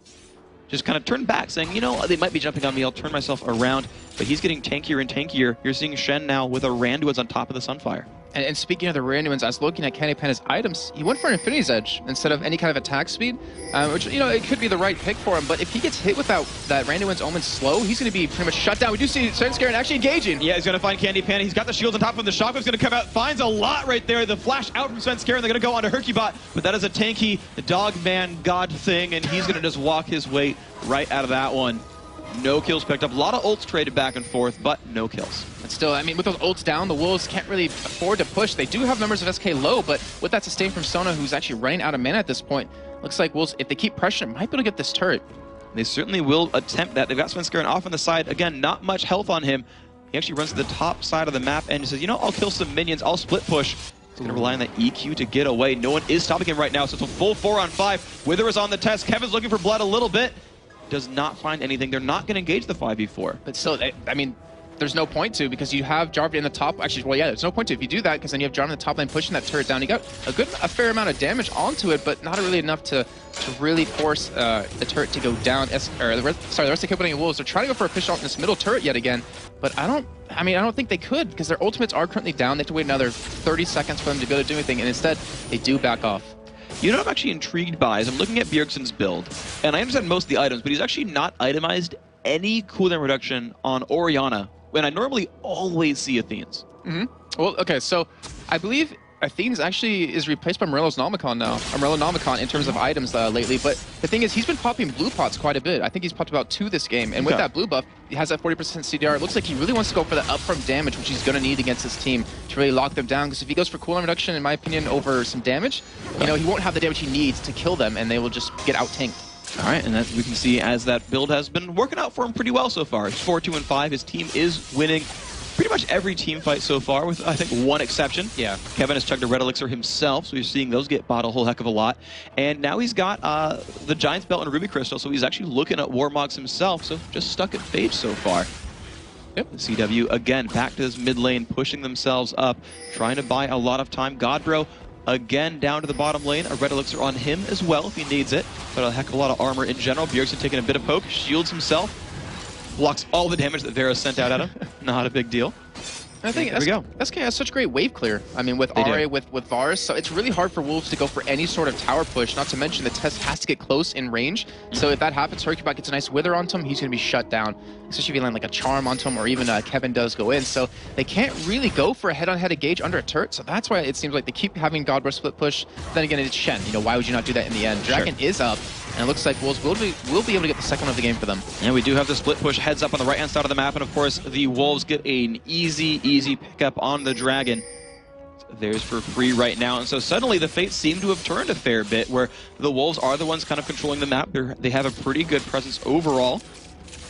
just kind of turned back, saying, you know, they might be jumping on me, I'll turn myself around. But he's getting tankier and tankier. You're seeing Shen now with a Randuin's on top of the Sunfire. And speaking of the Randuin's, I was looking at Candypanda's items. He went for an Infinity's Edge instead of any kind of attack speed, which, you know, it could be the right pick for him. But if he gets hit with that Randuin's Omen slow, he's going to be pretty much shut down. We do see Svenskeren actually engaging. Yeah, he's going to find Candypanda. He's got the shields on top of him. The Shockwave's going to come out, finds a lot right there. The flash out from Svenskeren. They're going to go on to Hercubot, but that is a tanky dogman god thing, and he's going to just walk his way right out of that one. No kills picked up. A lot of ults traded back and forth, but no kills. But still, I mean, with those ults down, the Wolves can't really afford to push. They do have numbers of SK low, but with that sustain from Sona, who's actually running out of mana at this point, looks like Wolves, if they keep pressuring, might be able to get this turret. They certainly will attempt that. They've got Svenskeren off on the side. Again, not much health on him. He actually runs to the top side of the map and says, you know, I'll kill some minions. I'll split push. He's going to rely on that EQ to get away. No one is stopping him right now, so it's a full 4-on-5. Wither is on the test. Kevin's looking for blood a little bit. Does not find anything. They're not going to engage the 5v4. But still, I mean, there's no point to, because you have Jarvan in the top. Actually, well, yeah, there's no point to if you do that, because then you have Jarvan in the top lane pushing that turret down. You got a fair amount of damage onto it, but not really enough to really force the turret to go down. The rest of Copenhagen Wolves are trying to go for a fish ult in this middle turret yet again, but I don't think they could, because their ultimates are currently down. They have to wait another 30 seconds for them to be able to do anything, and instead they do back off. You know what I'm actually intrigued by is I'm looking at Bjergsen's build, and I understand most of the items, but he's actually not itemized any cooldown reduction on Orianna, when I normally always see Athene's. Well, okay, so I believe Athene's actually is replaced by Morello's Nomicon now. Morello Nomicon in terms of items lately, but the thing is, he's been popping blue pots quite a bit. I think he's popped about 2 this game, and with that blue buff, he has that 40% CDR. It looks like he really wants to go for the upfront damage, which he's going to need against his team to really lock them down, because if he goes for cooldown reduction, in my opinion, over some damage, you know, he won't have the damage he needs to kill them, and they will just get out-tanked. All right, and that we can see as that build has been working out for him pretty well so far. It's 4-2-5. His team is winning pretty much every team fight so far, with I think 1 exception. Yeah. Kevin has chugged a red elixir himself, so you're seeing those get bought a whole heck of a lot. And now he's got the Giant's Belt and Ruby Crystal, so he's actually looking at Warmogs himself, so just stuck at Phage so far. Yep. CW again back to his mid lane, pushing themselves up, trying to buy a lot of time. Godbro again down to the bottom lane, a red elixir on him as well if he needs it, but a heck of a lot of armor in general. Bjergsen taking a bit of poke, shields himself, blocks all the damage that Vera sent out at him. Not a big deal. I think SK has such great wave clear. I mean, with RA, with Varus, so it's really hard for Wolves to go for any sort of tower push, not to mention the test has to get close in range. So if that happens, Hercubot gets a nice wither onto him, he's going to be shut down, especially if you land like a charm onto him, or even Kevin does go in. So they can't really go for a head-on-head engage under a turret, so that's why it seems like they keep having Godbro split push. Then again, it's Shen. You know, why would you not do that in the end? Dragon is up, and it looks like Wolves will be able to get the second one of the game for them. And we do have the split push heads up on the right-hand side of the map, and of course, the Wolves get an easy pickup on the Dragon. There's for free right now, and so suddenly the fates seem to have turned a fair bit, where the Wolves are the ones kind of controlling the map. They have a pretty good presence overall.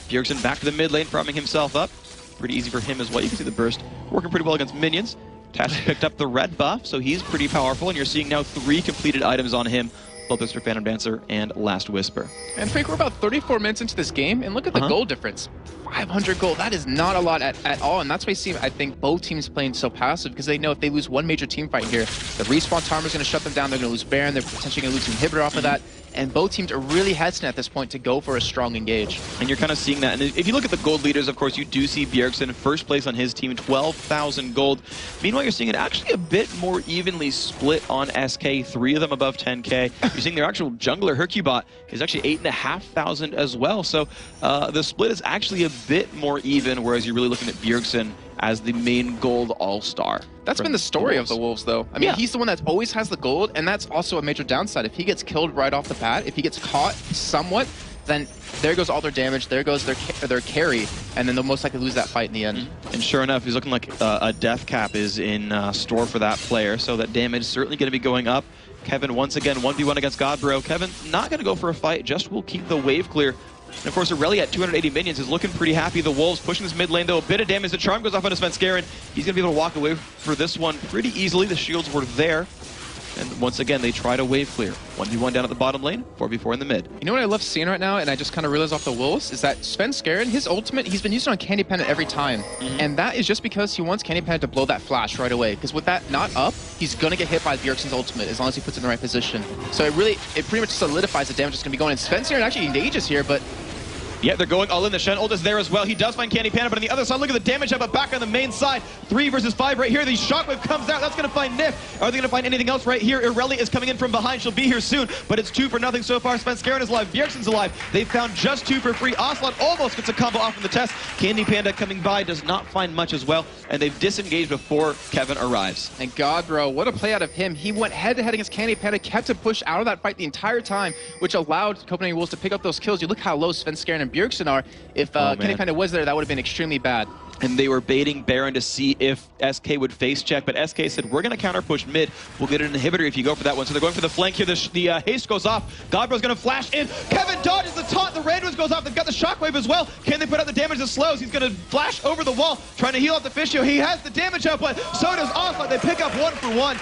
Bjergsen back to the mid lane, farming himself up. Pretty easy for him as well. You can see the burst working pretty well against minions. Tash picked up the red buff, so he's pretty powerful, and you're seeing now 3 completed items on him. Bloodthirster, Phantom Dancer, and Last Whisper. And Frank, we're about 34 minutes into this game, and look at the gold difference. 500 gold, that is not a lot at all, and that's why you see, I think, both teams playing so passive, because they know if they lose one major team fight here, the respawn timer is going to shut them down, they're going to lose Baron, they're potentially going to lose Inhibitor off of that, and both teams are really hesitant at this point to go for a strong engage. And you're kind of seeing that, and if you look at the gold leaders, of course, you do see Bjergsen first place on his team, 12,000 gold. Meanwhile, you're seeing it actually a bit more evenly split on SK, 3 of them above 10k. You're seeing their actual jungler, Hercubot, is actually 8,500 as well, so the split is actually a bit more even, whereas you're really looking at Bjergsen as the main gold all-star. That's been the story of the Wolves, though. I mean, he's the one that always has the gold, and that's also a major downside. If he gets killed right off the bat, if he gets caught somewhat, then there goes all their damage, there goes their carry, and then they'll most likely lose that fight in the end. And sure enough, he's looking like a death cap is in store for that player, so that damage is certainly going to be going up. Kevin once again 1v1 against Godbro. Kevin not going to go for a fight, just will keep the wave clear. And of course, Aurelia at 280 minions is looking pretty happy. The Wolves pushing this mid lane, though. A bit of damage. The charm goes off on Svenskeren. He's going to be able to walk away for this one pretty easily. The shields were there. And once again, they try to wave clear. 1v1 down at the bottom lane, 4v4 in the mid. You know what I love seeing right now, and I just kind of realized off the Wolves, is that Svenskeren, his ultimate, he's been using on Candy Panda every time. And that is just because he wants Candy Panda to blow that flash right away. Because with that not up, he's going to get hit by Bjergsen's ultimate as long as he puts it in the right position. So it pretty much solidifies the damage that's going to be going. And Svenskeren actually engages here, but yeah, they're going all in. The Shen ult is there as well. He does find Candy Panda, but on the other side, look at the damage up back on the main side. 3 versus 5 right here. The Shockwave comes out. That's going to find Nif. Are they going to find anything else right here? Irelia is coming in from behind. She'll be here soon, but it's 2 for nothing so far. Svenskeren is alive. Bjergsen's alive. They found just 2 for free. Ocelot almost gets a combo off in the test. Candy Panda coming by does not find much as well, and they've disengaged before Kevin arrives. And God, bro, what a play out of him. He went head-to-head against Candy Panda, kept him pushed out of that fight the entire time, which allowed Copenhagen Wolves to pick up those kills. You look how low Svenskeren and Bjergsen are. If Candy Panda was there, that would have been extremely bad. And they were baiting Baron to see if SK would face check, but SK said, we're going to counter push mid. We'll get an inhibitor if you go for that one. So they're going for the flank here. The haste goes off. Godbro's going to flash in. Kevin dodges the taunt. The randoms goes off. They've got the shockwave as well. Can they put out the damage that slows? He's going to flash over the wall, trying to heal up the Fishio. He has the damage up, but so does Ocelot. They pick up 1 for 1.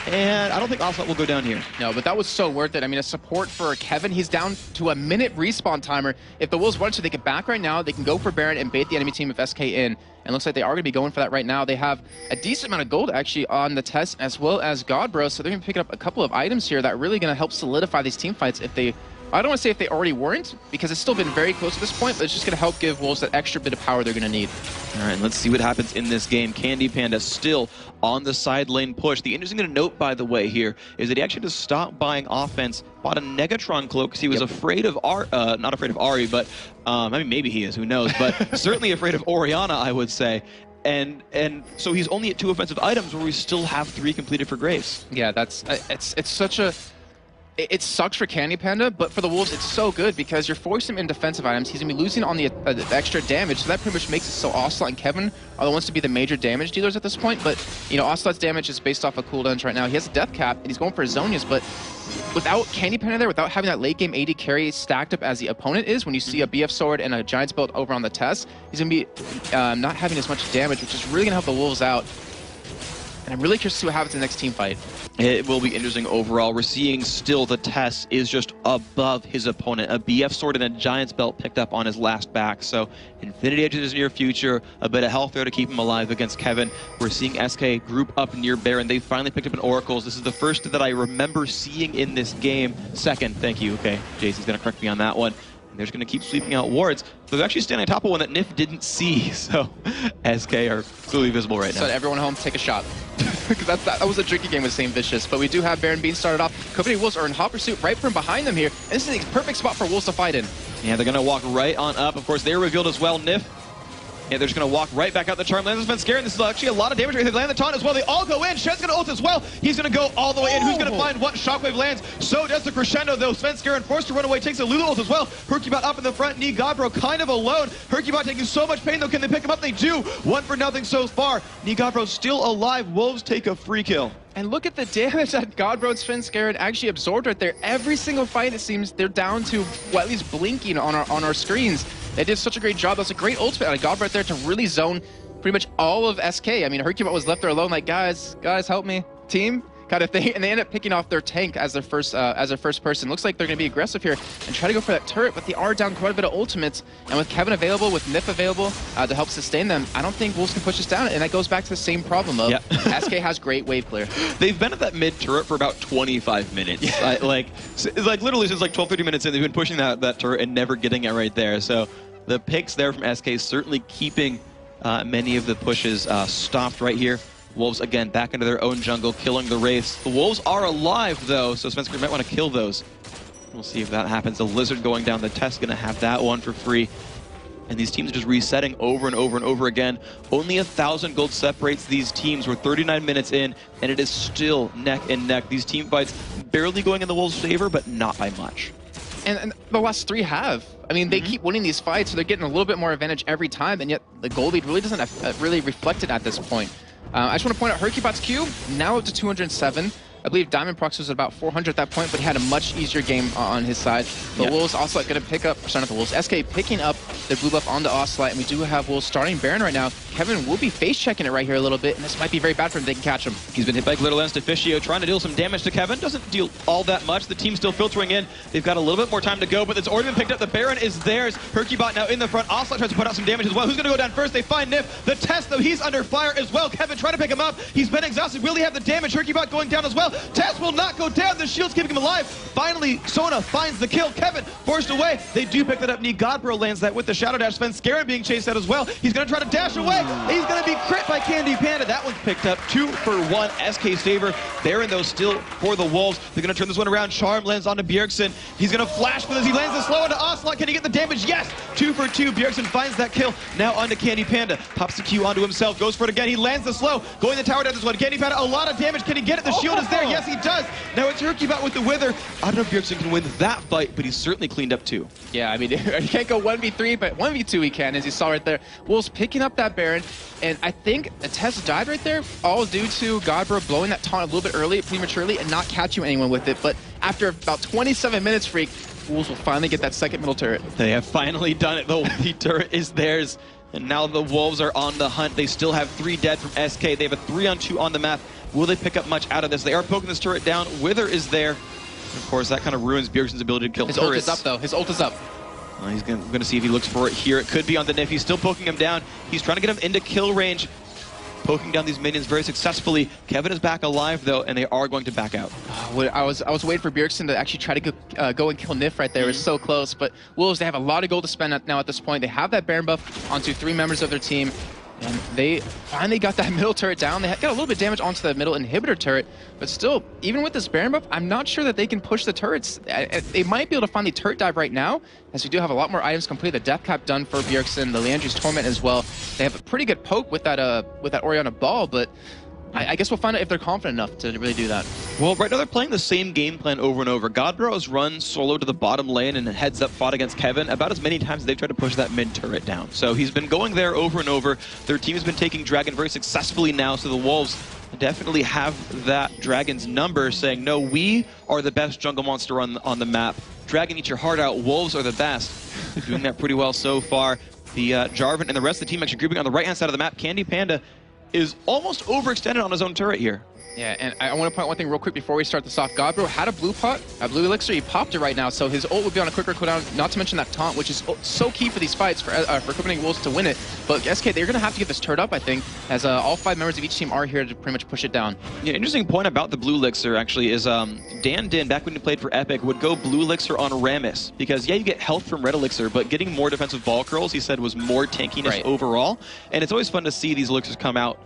And I don't think Ocelot will go down here. No, but that was so worth it. I mean, a support for Kevin. He's down to a minute respawn timer. If the Wolves want to, they get back right now. They can go for Baron and bait the enemy team of SK in. And looks like they are going to be going for that right now. They have a decent amount of gold actually on the test as well as Godbro. So they're going to pick up a couple of items here that are really going to help solidify these team fights if they... I don't want to say if they already weren't, because it's still been very close at this point, but it's just going to help give Wolves that extra bit of power they're going to need. All right, let's see what happens in this game. Candy Panda still on the side lane push. The interesting thing to note, by the way, here is that he actually just stopped buying offense, bought a Negatron cloak because he was afraid of not afraid of Ahri, but I mean, maybe he is, who knows, but certainly afraid of Orianna, I would say. And so he's only at 2 offensive items where we still have 3 completed for Graves. Yeah, that's it's such a... It sucks for Candy Panda, but for the Wolves, it's so good because you're forcing him in defensive items. He's going to be losing on the extra damage, so that pretty much makes it so Ocelot and Kevin are the ones to be the major damage dealers at this point. But, you know, Ocelot's damage is based off of cooldowns right now. He has a death cap, and he's going for Zonias, but without Candy Panda there, without having that late game AD carry stacked up as the opponent is, when you see a BF sword and a Giants belt over on the test, he's going to be not having as much damage, which is really going to help the Wolves out. And I'm really curious to see what happens in the next team fight. It will be interesting overall. We're seeing still the test is just above his opponent. A BF sword and a Giant's belt picked up on his last back. So Infinity Edge in his near future, a bit of health there to keep him alive against Kevin. We're seeing SK group up near Baron. They finally picked up an Oracles. This is the first that I remember seeing in this game. Second, thank you. Okay, Jason's going to correct me on that one. They're just going to keep sweeping out wards. They're actually standing on top of one that Nif didn't see, so SK are clearly visible right now. So everyone home, take a shot. Because that was a tricky game with St. Vicious, but we do have Baron being started off. Copenhagen Wolves are in hot pursuit right from behind them here. And this is the perfect spot for Wolves to fight in. Yeah, they're going to walk right on up. Of course, they're revealed as well. Nif. Yeah, they're just going to walk right back out the charm. Lands has been scared. This is actually a lot of damage right here. They land the taunt as well. They all go in. Shen's going to ult as well. He's going to go all the way in. Who's going to find what? Shockwave lands. So does the Crescendo, though. Svenskeren forced to run away. Takes a Lulu ult as well. Hercubot up in the front. Knee Godbro kind of alone. Hercubot taking so much pain, though. Can they pick him up? They do. 1 for nothing so far. Knee Godbro still alive. Wolves take a free kill. And look at the damage that Godbro and Svenskeren actually absorbed right there. Every single fight, it seems, they're down to, well, at least blinking on our screens. They did such a great job. That was a great ultimate on Godbro right there to really zone pretty much all of SK. I mean, Hercubot was left there alone, like, guys, help me, team, kind of thing. And they end up picking off their tank as their first person. Looks like they're going to be aggressive here and try to go for that turret, but they are down quite a bit of ultimates. And with Kevin available, with Nif available to help sustain them, I don't think Wolves can push this down. And that goes back to the same problem of SK has great wave clear. They've been at that mid turret for about 25 minutes. Yeah. Like literally since like 12-13 minutes in, they've been pushing that turret and never getting it right there. So the picks there from SK certainly keeping many of the pushes stopped right here. Wolves, again, back into their own jungle, killing the Wraiths. The Wolves are alive, though, so Svenskeren might want to kill those. We'll see if that happens. The Lizard going down the test, going to have that one for free. And these teams are just resetting over and over and over again. Only 1,000 gold separates these teams. We're 39 minutes in, and it is still neck and neck. These team fights barely going in the Wolves' favor, but not by much. And the last 3 have. I mean, they keep winning these fights, so they're getting a little bit more advantage every time, and yet the goal lead really doesn't really reflect it at this point. I just want to point out Hercubot's Q, now up to 207. I believe Diamond Prox was at about 400 at that point, but he had a much easier game on his side. But Wolves also going to pick up, sorry, not the Wolves, SK picking up the blue buff on the Ocelot, and we do have Wolves starting Baron right now. Kevin will be face checking it right here a little bit, and this might be very bad for him if they can catch him. He's been hit by Glitter Lens Deficio, trying to deal some damage to Kevin. Doesn't deal all that much. The team's still filtering in. They've got a little bit more time to go, but it's already been picked up. The Baron is theirs. Hercubot now in the front. Ocelot tries to put out some damage as well. Who's going to go down first? They find Nif. The Test, though, he's under fire as well. Kevin trying to pick him up. He's been exhausted. Will he have the damage? Hercubot going down as well. Test will not go down. The shield's keeping him alive. Finally, Sona finds the kill. Kevin forced away. They do pick that up. Godbro lands that with the Shadow Dash. Sven Scarin being chased out as well. He's going to try to dash away. He's going to be crit by Candy Panda. That one's picked up. 2 for 1. SK Saver. Baron, though, still for the Wolves. They're going to turn this one around. Charm lands onto Bjergsen. He's going to flash with this. He lands the slow onto Ocelot. Can he get the damage? Yes! 2 for 2. Bjergsen finds that kill. Now onto Candy Panda. Pops the Q onto himself. Goes for it again. He lands the slow. Going the tower down this one. Candy Panda, a lot of damage. Can he get it? The shield is there. Yes, he does. Now it's Hercubot with the Wither. I don't know if Bjergsen can win that fight, but he's certainly cleaned up 2. Yeah, I mean, you can't go 1v3, but 1v2 he can, as you saw right there. Wolves picking up that Baron, and I think a Test died right there, all due to Godbro blowing that taunt a little bit early, prematurely, and not catching anyone with it. But after about 27 minutes, Freak, Wolves will finally get that second middle turret. They have finally done it, though. The turret is theirs, and now the Wolves are on the hunt. They still have 3 dead from SK. They have a 3-on-2 on the map. Will they pick up much out of this? They are poking this turret down. Wither is there. Of course, that kind of ruins Bjergsen's ability to kill His turrets. ult is up, though. His ult is up. He's going to see if he looks for it here. It could be on the Nif. He's still poking him down. He's trying to get him into kill range. Poking down these minions very successfully. Kevin is back alive, though, and they are going to back out. I was waiting for Bjergsen to actually try to go and kill Nif right there. It was so close. But Wolves, they have a lot of gold to spend now at this point. They have that Baron buff onto 3 members of their team. And they finally got that middle turret down. They got a little bit of damage onto the middle inhibitor turret, but still, even with this Baron buff, I'm not sure that they can push the turrets. They might be able to find the turret dive right now, as we do have a lot more items complete. The Death Cap done for Bjergsen, the Leandri's Torment as well. They have a pretty good poke with that Orianna Ball, but I guess we'll find out if they're confident enough to really do that. Well, right now they're playing the same game plan over and over. Godbro has run solo to the bottom lane and heads up fought against Kevin about as many times as they've tried to push that mid turret down. So he's been going there over and over. Their team has been taking Dragon very successfully now, so the Wolves definitely have that Dragon's number, saying, no, we are the best jungle monster on the map. Dragon, eat your heart out. Wolves are the best. They're doing that pretty well so far. The Jarvan and the rest of the team actually grouping on the right-hand side of the map. Candy Panda is almost overextended on his own turret here. Yeah, and I want to point one thing real quick before we start this off. Godbro had a blue pot, a blue elixir. He popped it right now, so his ult would be on a quicker cooldown. Not to mention that taunt, which is so key for these fights for Copenhagen Wolves to win it. But SK, they're going to have to get this turret up, I think, as all 5 members of each team are here to pretty much push it down. Yeah, interesting point about the blue elixir actually is Dan Din, back when he played for Epic, would go blue elixir on Rammus because, yeah, you get health from red elixir, but getting more defensive ball curls, he said, was more tankiness overall. And it's always fun to see these elixirs come out.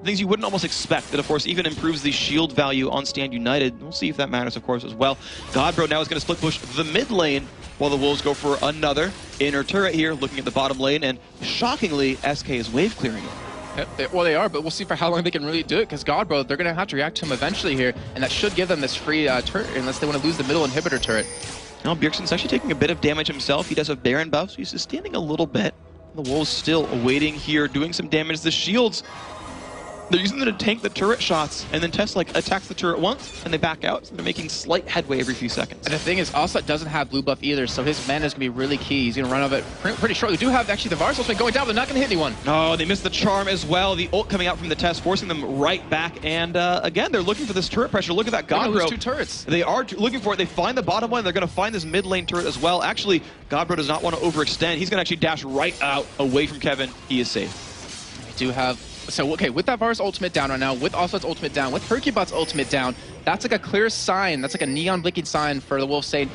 Things you wouldn't almost expect. That, of course, even improves the shield value on Stand United. We'll see if that matters, of course, as well. Godbro now is going to split push the mid lane while the Wolves go for another inner turret here, looking at the bottom lane, and shockingly, SK is wave clearing it. Yep, well, they are, but we'll see for how long they can really do it, because Godbro, they're going to have to react to him eventually here, and that should give them this free turret, unless they want to lose the middle inhibitor turret. Now, Bjergsen's actually taking a bit of damage himself. He does have Baron buffs, so he's sustaining a little bit. The Wolves still waiting here, doing some damage. The shields, they're using them to tank the turret shots, and then Test attacks the turret once, and they back out, so they're making slight headway every few seconds. And the thing is, Ocelot doesn't have blue buff either, so his mana is going to be really key. He's going to run out of it pretty short. We do have actually the Varus ultimate going down, but they're not going to hit anyone. Oh, they missed the charm as well. The ult coming out from the Test, forcing them right back, and again, they're looking for this turret pressure. Look at that Godbro. Lose 2 turrets. They are looking for it. They find the bottom one. They're going to find this mid lane turret as well. Actually, Godbro does not want to overextend. He's going to actually dash right out away from Kevin. He is safe. We do have... So, okay, with that Varus ultimate down right now, with Ocelot's ultimate down, with Hercubot's ultimate down, that's like a clear sign, that's like a neon blinking sign for the Wolves saying,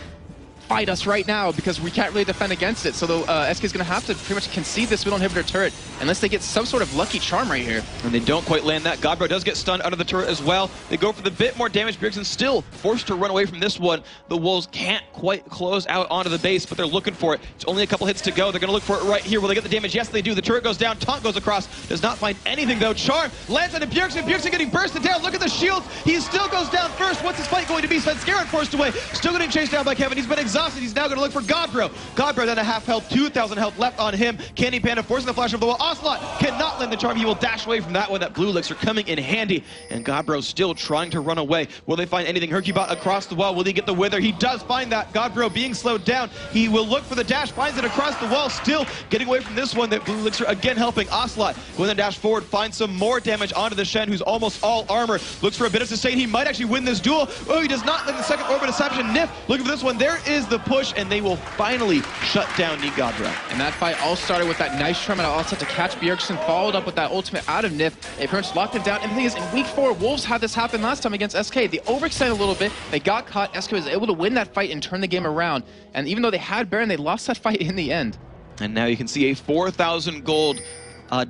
fight us right now, because we can't really defend against it. So the SK is going to have to pretty much concede this middle inhibitor turret unless they get some sort of lucky charm right here. And they don't quite land that. Godbro does get stunned under the turret as well. They go for the bit more damage. Bjergsen still forced to run away from this one. The Wolves can't quite close out onto the base, but they're looking for it. It's only a couple hits to go. They're going to look for it right here. Will they get the damage? Yes, they do. The turret goes down. Taunt goes across. Does not find anything, though. Charm lands onto Bjergsen. Bjergsen getting bursted down. Look at the shields. He still goes down first. What's his fight going to be? Sven Scarin forced away. Still getting chased down by Kevin. He's been exhausted. exhausted. He's now going to look for Godbro. Godbro down to half health, 2,000 health left on him. Candy Panda forcing the flash over the wall. Ocelot cannot land the charm. He will dash away from that one. That blue elixir coming in handy. And Godbro still trying to run away. Will they find anything? Hercubot across the wall. Will he get the wither? He does find that. Godbro being slowed down. He will look for the dash. Finds it across the wall. Still getting away from this one. That blue elixir again helping Ocelot. Will then dash forward. Finds some more damage onto the Shen, who's almost all armor. Looks for a bit of sustain. He might actually win this duel. Oh, he does not land the second orb of deception. Nif looking for this one. There is the push, and they will finally shut down Neat Godbro. And that fight all started with that nice charm and offset to catch Bjergsen, followed up with that ultimate out of Nif. They pretty much locked him down. And the thing is, in week 4, Wolves had this happen last time against SK. They overextended a little bit. They got caught. SK was able to win that fight and turn the game around. And even though they had Baron, they lost that fight in the end. And now you can see a 4,000 gold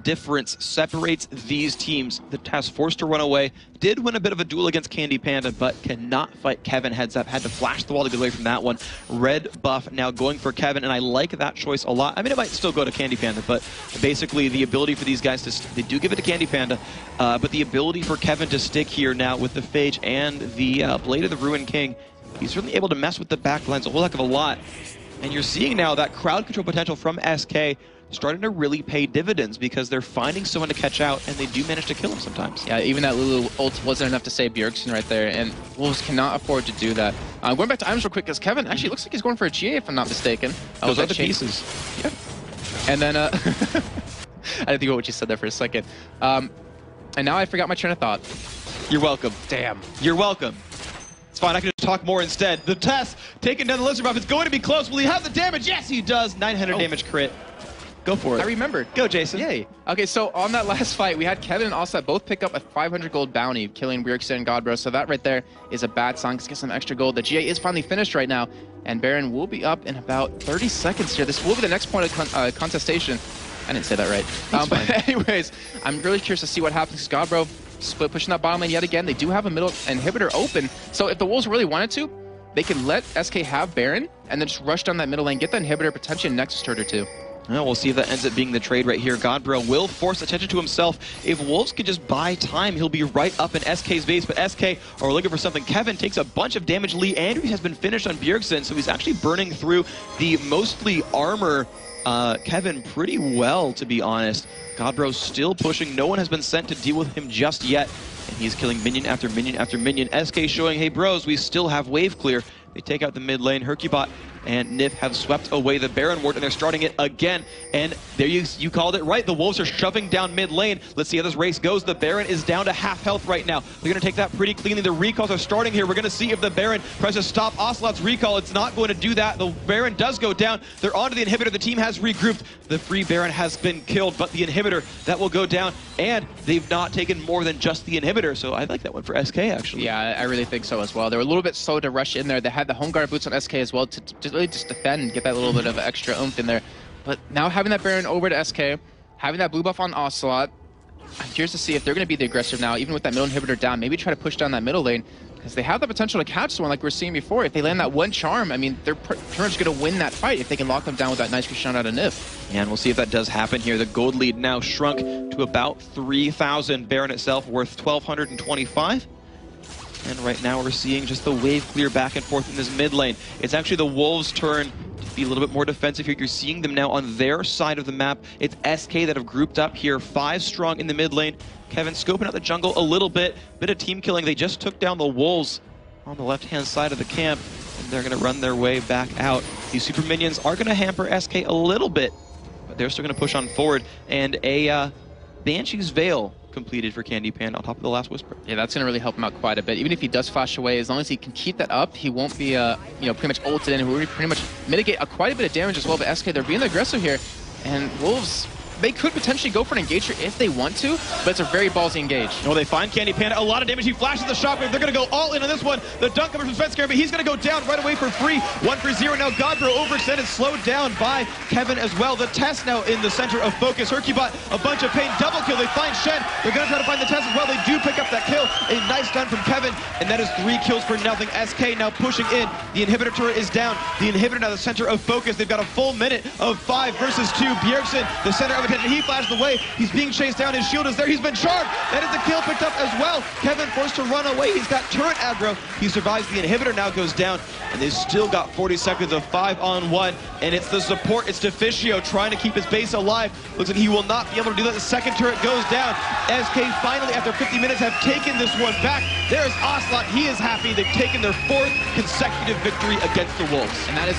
difference separates these teams. The task forced to run away. Did win a bit of a duel against Candy Panda, but cannot fight Kevin heads up. Had to flash the wall to get away from that one. Red buff now going for Kevin, and I like that choice a lot. I mean, it might still go to Candy Panda, but basically the ability for these guys to, they do give it to Candy Panda, but the ability for Kevin to stick here now with the Phage and the Blade of the Ruined King, he's certainly able to mess with the backlines a whole heck of a lot. And you're seeing now that crowd control potential from SK starting to really pay dividends because they're finding someone to catch out, and they do manage to kill him sometimes. Yeah, even that Lulu ult wasn't enough to save Bjergsen right there, and Wolves cannot afford to do that. Going back to items real quick, because Kevin actually looks like he's going for a GA, if I'm not mistaken. Those are the pieces. Yeah. And then, I didn't think about what you said there for a second. And now I forgot my train of thought. You're welcome. Damn. You're welcome. It's fine, I can just talk more instead. The test, taking down the lizard buff. It's going to be close. Will he have the damage? Yes, he does. 900 damage crit. Go for it. I remembered. Go, Jason. Yay. Okay, so on that last fight, we had Kevin and Ocelot both pick up a 500 gold bounty, killing Bjergsen and Godbro. So that right there is a bad sign. Let's get some extra gold. The GA is finally finished right now, and Baron will be up in about 30 seconds here. This will be the next point of contestation. I didn't say that right. But anyways, I'm really curious to see what happens. Godbro split pushing that bottom lane yet again. They do have a middle inhibitor open. So if the Wolves really wanted to, they could let SK have Baron and then just rush down that middle lane, get the inhibitor, potentially a Nexus turret or two. Well, we'll see if that ends up being the trade right here. Godbro will force attention to himself. If Wolves could just buy time, he'll be right up in SK's base. But SK are looking for something. Kevin takes a bunch of damage. Lee Andrews has been finished on Bjergsen, so he's actually burning through the mostly armor Kevin pretty well, to be honest. Godbro's still pushing. No one has been sent to deal with him just yet. And he's killing minion after minion after minion. SK showing, hey bros, we still have wave clear. They take out the mid lane. Hercubot and Nif have swept away the Baron ward, and they're starting it again. And there you called it right. The Wolves are shoving down mid lane. Let's see how this race goes. The Baron is down to half health right now. They're going to take that pretty cleanly. The recalls are starting here. We're going to see if the Baron tries to stop Ocelot's recall. It's not going to do that. The Baron does go down. They're onto the inhibitor. The team has regrouped. The free Baron has been killed, but the inhibitor, that will go down. And they've not taken more than just the inhibitor. So I like that one for SK, actually. Yeah, I really think so as well. They were a little bit slow to rush in there. They had the home guard boots on SK as well to really just defend and get that little bit of extra oomph in there. But now having that Baron over to SK, having that blue buff on Ocelot, I'm curious to see if they're going to be the aggressive now, even with that middle inhibitor down. Maybe try to push down that middle lane, because they have the potential to catch someone like we were seeing before. If they land that one charm, I mean, they're pretty much going to win that fight if they can lock them down with that nice Krishan out of Nif. And we'll see if that does happen here. The gold lead now shrunk to about 3,000. Baron itself worth 1,225. And right now we're seeing just the wave clear back and forth in this mid lane. It's actually the Wolves' turn to be a little bit more defensive here. You're seeing them now on their side of the map. It's SK that have grouped up here, 5 strong in the mid lane. Kevin scoping out the jungle a little bit of team killing. They just took down the Wolves on the left-hand side of the camp, and they're going to run their way back out. These super minions are going to hamper SK a little bit, but they're still going to push on forward. And a Banshee's Veil completed for Candy Panda on top of the last Whisper. Yeah, that's going to really help him out quite a bit. Even if he does flash away, as long as he can keep that up, he won't be, pretty much ulted in. He'll pretty much mitigate quite a bit of damage as well. But SK, they're being aggressive here, and Wolves, they could potentially go for an engager if they want to, but it's a very ballsy engage. Well, they find Candy Panda. A lot of damage. He flashes the shockwave. They're going to go all in on this one. The dunk comes from Svenskar, but he's going to go down right away for free. 1 for 0. Now Godbro overextended, slowed down by Kevin as well. The test now in the center of focus. Hercubot, a bunch of pain. Double kill. They find Shen. They're going to try to find the test as well. They do pick up that kill. A nice stun from Kevin, and that is 3 kills for nothing. SK now pushing in. The inhibitor turret is down. The inhibitor now the center of focus. They've got a full minute of 5 versus 2. Bjergsen, the center of attention. He flashes away. He's being chased down. His shield is there. He's been charged. That is the kill picked up as well. Kevin forced to run away. He's got turret aggro. He survives. The inhibitor now goes down, and they've still got 40 seconds of 5-on-1, and it's the support. It's Deficio trying to keep his base alive. Looks like he will not be able to do that. The second turret goes down. SK finally, after 50 minutes, have taken this one back. There's Ocelot. He is happy. They've taken their 4th consecutive victory against the Wolves. And that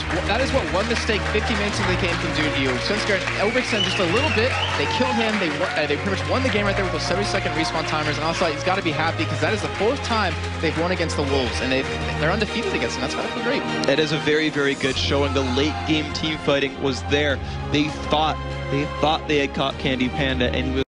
is what one mistake 50 minutes into the game can do to you. Svenskar overextend just a little bit. They killed him. They pretty much won the game right there with those 70-second respawn timers. And Ocelot, he's got to be happy because that is the 4th time they've won against the Wolves, and they're undefeated against them. That's got to be great. That is a very, very good showing. The late game team fighting was there. They thought they had caught Candy Panda, and he was